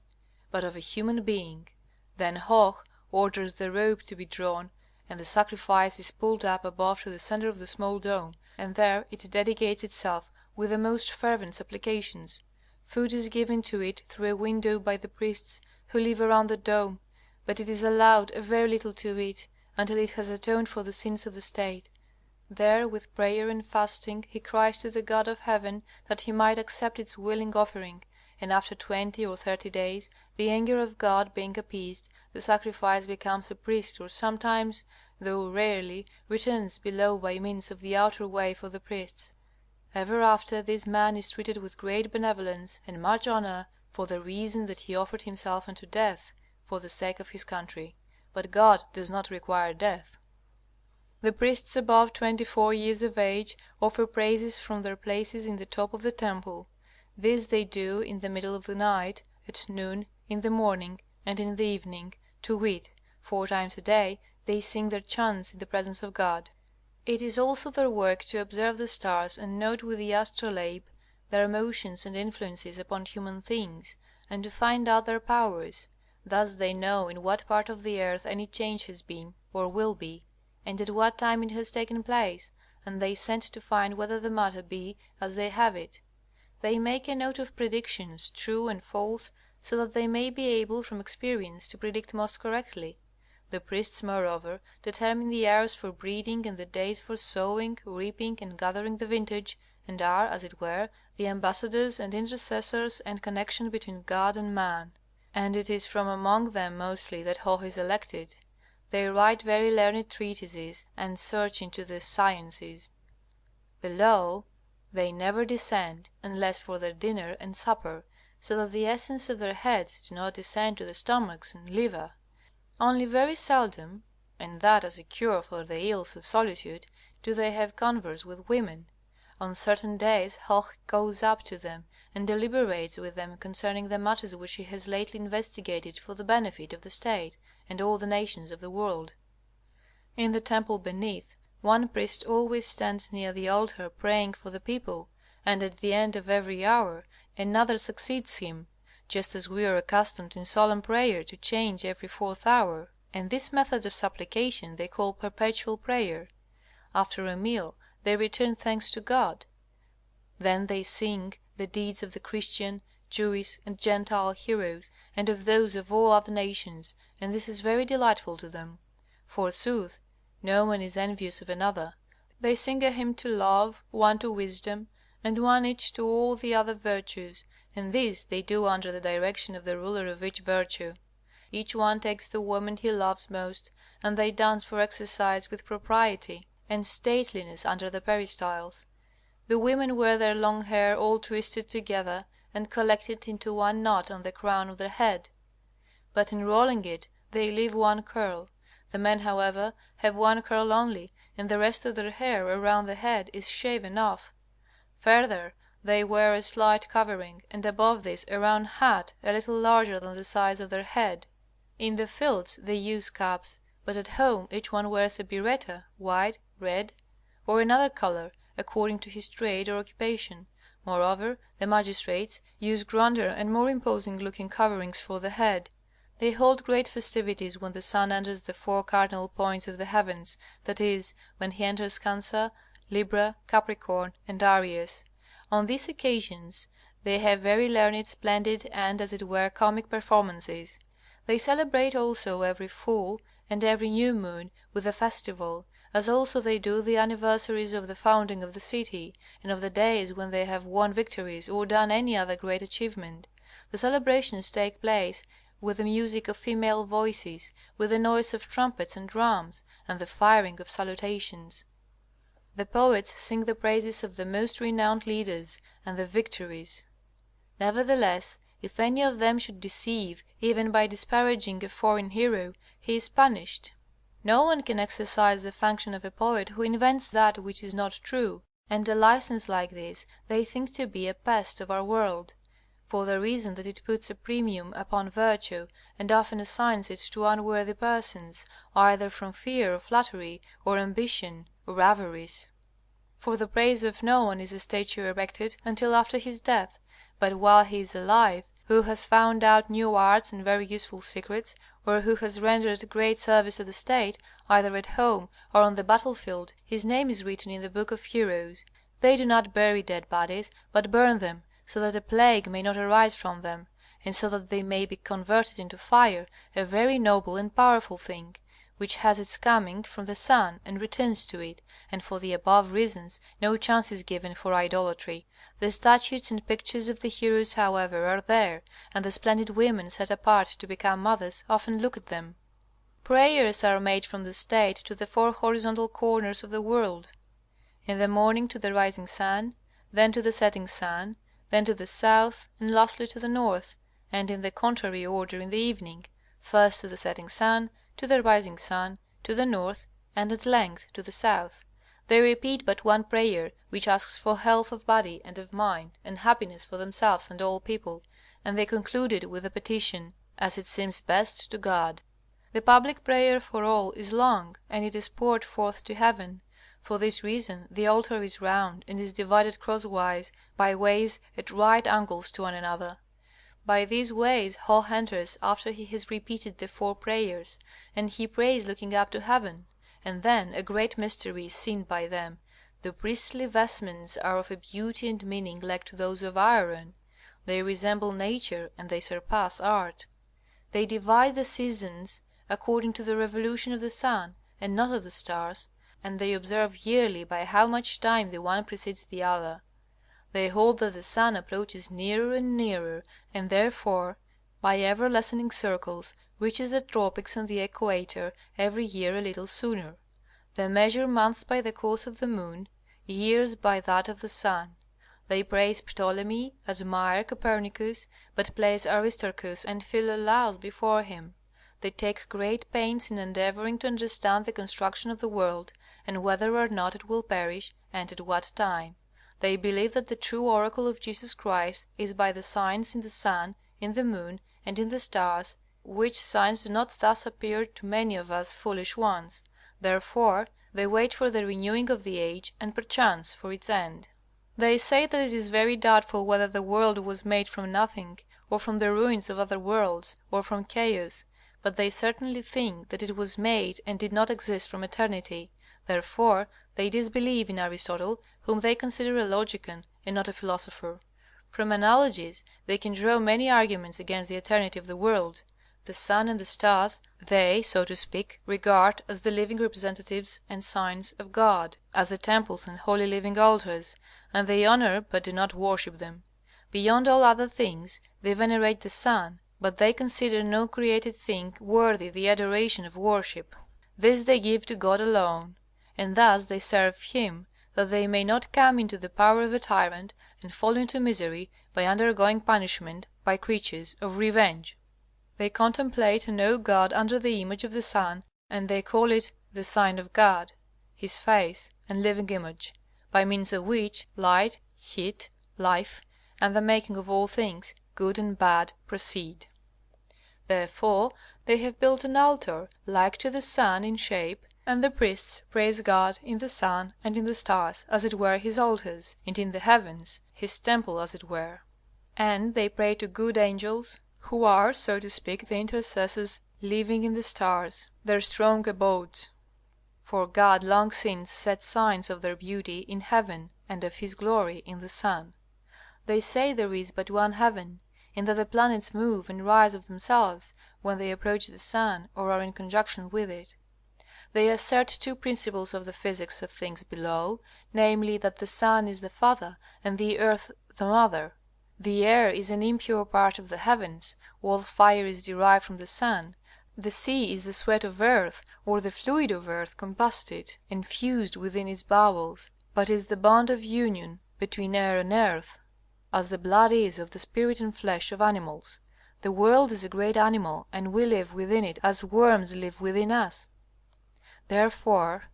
but of a human being. Then Hoh orders the rope to be drawn, and the sacrifice is pulled up above to the center of the small dome, and there it dedicates itself with the most fervent supplications. Food is given to it through a window by the priests who live around the dome, but it is allowed a very little to eat, until it has atoned for the sins of the state. There with prayer and fasting he cries to the God of heaven that he might accept its willing offering, and after 20 or 30 days, the anger of God being appeased, the sacrifice becomes a priest, or sometimes, though rarely, returns below by means of the outer way for the priests. Ever after this man is treated with great benevolence and much honor for the reason that he offered himself unto death for the sake of his country. But God does not require death. The priests above 24 years of age offer praises from their places in the top of the temple. This they do in the middle of the night, at noon, in the morning, and in the evening, to wit, 4 times a day they sing their chants in the presence of God. It is also their work to observe the stars and note with the astrolabe their motions and influences upon human things, and to find out their powers. Thus they know in what part of the earth any change has been, or will be, and at what time it has taken place, and they send to find whether the matter be as they have it. They make a note of predictions, true and false, so that they may be able from experience to predict most correctly. The priests, moreover, determine the hours for breeding and the days for sowing, reaping, and gathering the vintage, and are, as it were, the ambassadors and intercessors and connection between God and man. And it is from among them mostly that Hoh is elected. They write very learned treatises and search into the sciences. Below they never descend, unless for their dinner and supper, so that the essence of their heads do not descend to the stomachs and liver. Only very seldom, and that as a cure for the ills of solitude, do they have converse with women. On certain days Hoh goes up to them and deliberates with them concerning the matters which he has lately investigated for the benefit of the state and all the nations of the world. In the temple beneath, one priest always stands near the altar praying for the people, and at the end of every hour another succeeds him, just as we are accustomed in solemn prayer to change every 4th hour, and this method of supplication they call perpetual prayer. After a meal they return thanks to God. Then they sing the deeds of the Christian, Jewish, and Gentile heroes, and of those of all other nations, and this is very delightful to them. Forsooth, no one is envious of another. They sing a hymn to love, one to wisdom, and one each to all the other virtues, and this they do under the direction of the ruler of each virtue. Each one takes the woman he loves most, and they dance for exercise with propriety and stateliness under the peristyles. The women wear their long hair all twisted together and collected into one knot on the crown of their head, but in rolling it they leave one curl. The men, however, have one curl only, and the rest of their hair around the head is shaven off. Further, they wear a slight covering, and above this a round hat a little larger than the size of their head. In the fields they use caps, but at home each one wears a biretta, white, red, or another color, according to his trade or occupation. Moreover, the magistrates use grander and more imposing looking coverings for the head. They hold great festivities when the sun enters the 4 cardinal points of the heavens, that is, when he enters Cancer, Libra, Capricorn, and Aries. On these occasions they have very learned, splendid, and, as it were, comic performances. They celebrate also every full and every new moon with a festival, as also they do the anniversaries of the founding of the city, and of the days when they have won victories or done any other great achievement. The celebrations take place with the music of female voices, with the noise of trumpets and drums, and the firing of salutations. The poets sing the praises of the most renowned leaders and the victories. Nevertheless, if any of them should deceive, even by disparaging a foreign hero, he is punished. No one can exercise the function of a poet who invents that which is not true, and a license like this they think to be a pest of our world, for the reason that it puts a premium upon virtue, and often assigns it to unworthy persons, either from fear of flattery, or ambition, or avarice. For the praise of no one is a statue erected until after his death, but while he is alive, who has found out new arts and very useful secrets, or who has rendered great service to the state, either at home or on the battlefield, his name is written in the book of heroes. They do not bury dead bodies, but burn them, so that a plague may not arise from them, and so that they may be converted into fire, a very noble and powerful thing, which has its coming from the sun and returns to it, and for the above reasons no chance is given for idolatry. The statues and pictures of the heroes, however, are there, and the splendid women set apart to become mothers often look at them. Prayers are made from the state to the 4 horizontal corners of the world. In the morning to the rising sun, then to the setting sun, then to the south, and lastly to the north. and in the contrary order in the evening, first to the setting sun, to the rising sun, to the north, and at length to the south. They repeat but one prayer, which asks for health of body and of mind, and happiness for themselves and all people, and they conclude it with a petition, as it seems best to God. The public prayer for all is long, and it is poured forth to heaven. For this reason the altar is round, and is divided crosswise by ways at right angles to one another. By these ways Hoh enters after he has repeated the 4 prayers, and he prays looking up to heaven. And then a great mystery is seen by them. The priestly vestments are of a beauty and meaning like to those of Aaron. They resemble nature, and they surpass art. They divide the seasons according to the revolution of the sun, and not of the stars, and they observe yearly by how much time the one precedes the other. They hold that the sun approaches nearer and nearer, and therefore, by ever lessening circles, reaches the tropics and the equator every year a little sooner. They measure months by the course of the moon, years by that of the sun. They praise Ptolemy, admire Copernicus, but place Aristarchus and Philolaus before him. They take great pains in endeavoring to understand the construction of the world, and whether or not it will perish, and at what time. They believe that the true oracle of Jesus Christ is by the signs in the sun, in the moon, and in the stars, which signs do not thus appear to many of us foolish ones. Therefore they wait for the renewing of the age, and perchance for its end. They say that it is very doubtful whether the world was made from nothing, or from the ruins of other worlds, or from chaos, but they certainly think that it was made and did not exist from eternity. Therefore they disbelieve in Aristotle, whom they consider a logician and not a philosopher. From analogies they can draw many arguments against the eternity of the world. The sun and the stars they, so to speak, regard as the living representatives and signs of God, as the temples and holy living altars, and they honor but do not worship them. Beyond all other things they venerate the sun, but they consider no created thing worthy the adoration of worship. This they give to God alone, and thus they serve him, that they may not come into the power of a tyrant, and fall into misery by undergoing punishment by creatures of revenge. They contemplate and know God under the image of the sun, and they call it the sign of God, his face and living image, by means of which light, heat, life, and the making of all things, good and bad, proceed. Therefore they have built an altar like to the sun in shape, and the priests praise God in the sun and in the stars, as it were his altars, and in the heavens his temple as it were. And they pray to good angels, who are, so to speak, the intercessors living in the stars, their strong abodes. For God long since set signs of their beauty in heaven and of his glory in the sun. They say there is but one heaven, and that the planets move and rise of themselves when they approach the sun or are in conjunction with it. They assert 2 principles of the physics of things below, namely, that the sun is the father and the earth the mother. The air is an impure part of the heavens, while fire is derived from the sun. The sea is the sweat of earth, or the fluid of earth combusted and fused within its bowels, but is the bond of union between air and earth, as the blood is of the spirit and flesh of animals. The world is a great animal, and we live within it as worms live within us. Therefore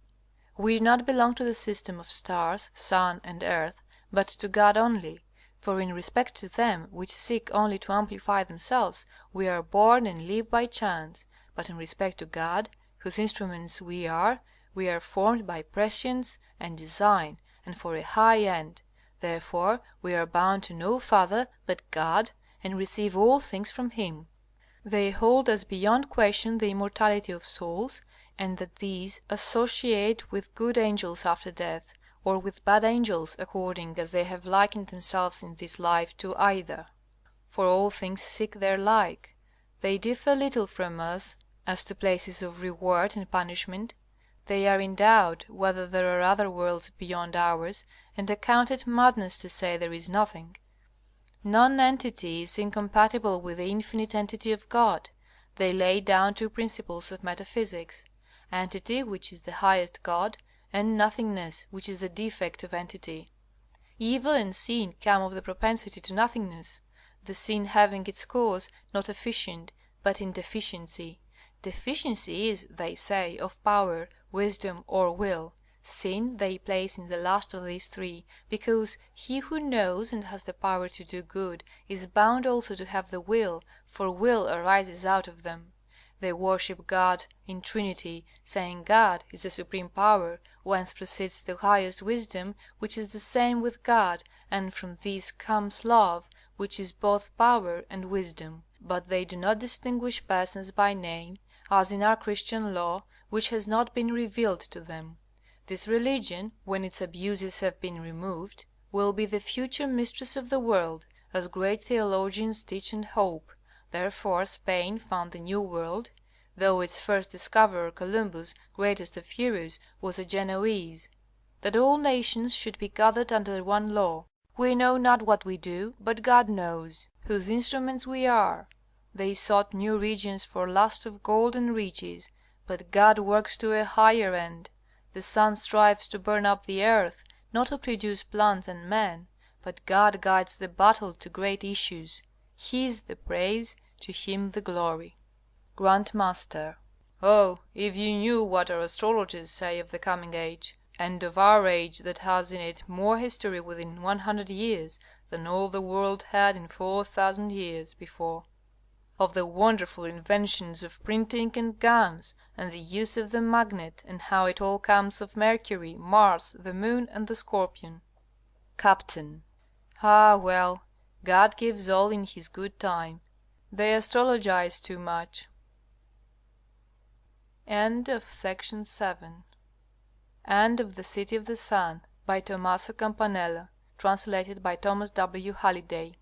we do not belong to the system of stars, sun, and earth, but to God only. For in respect to them which seek only to amplify themselves, we are born and live by chance, but in respect to God, whose instruments we are formed by prescience and design, and for a high end. Therefore we are bound to no Father but God, and receive all things from him. They hold as beyond question the immortality of souls, and that these associate with good angels after death, or with bad angels, according as they have likened themselves in this life to either. For all things seek their like. They differ little from us as to places of reward and punishment. They are in doubt whether there are other worlds beyond ours, and account it madness to say there is nothing. Non-entity is incompatible with the infinite entity of God. They lay down 2 principles of metaphysics: entity, which is the highest God, and nothingness, which is the defect of entity. Evil and sin come of the propensity to nothingness. the sin having its cause not efficient, but in deficiency. Deficiency is, they say, of power, wisdom, or will. Sin they place in the last of these three, because he who knows and has the power to do good is bound also to have the will, for will arises out of them. They worship God in Trinity, saying God is the supreme power, whence proceeds the highest wisdom, which is the same with God, and from this comes love, which is both power and wisdom. But they do not distinguish persons by name, as in our Christian law, which has not been revealed to them. This religion, when its abuses have been removed, will be the future mistress of the world, as great theologians teach and hope. Therefore Spain found the New World, though its first discoverer, Columbus, greatest of heroes, was a Genoese. That all nations should be gathered under one law. We know not what we do, but God knows, whose instruments we are. They sought new regions for lust of gold and riches, but God works to a higher end. The sun strives to burn up the earth, not to produce plants and men, but God guides the battle to great issues. His the praise, to him the glory. Grandmaster. Oh, if you knew what our astrologers say of the coming age, and of our age that has in it more history within 100 years than all the world had in 4,000 years before; of the wonderful inventions of printing and guns, and the use of the magnet, and how it all comes of Mercury, Mars, the Moon, and the Scorpion. Captain. Ah, well, God gives all in his good time. They astrologize too much. End of Section 7. End of The City of the Sun, by Tommaso Campanella, translated by Thomas W. Halliday.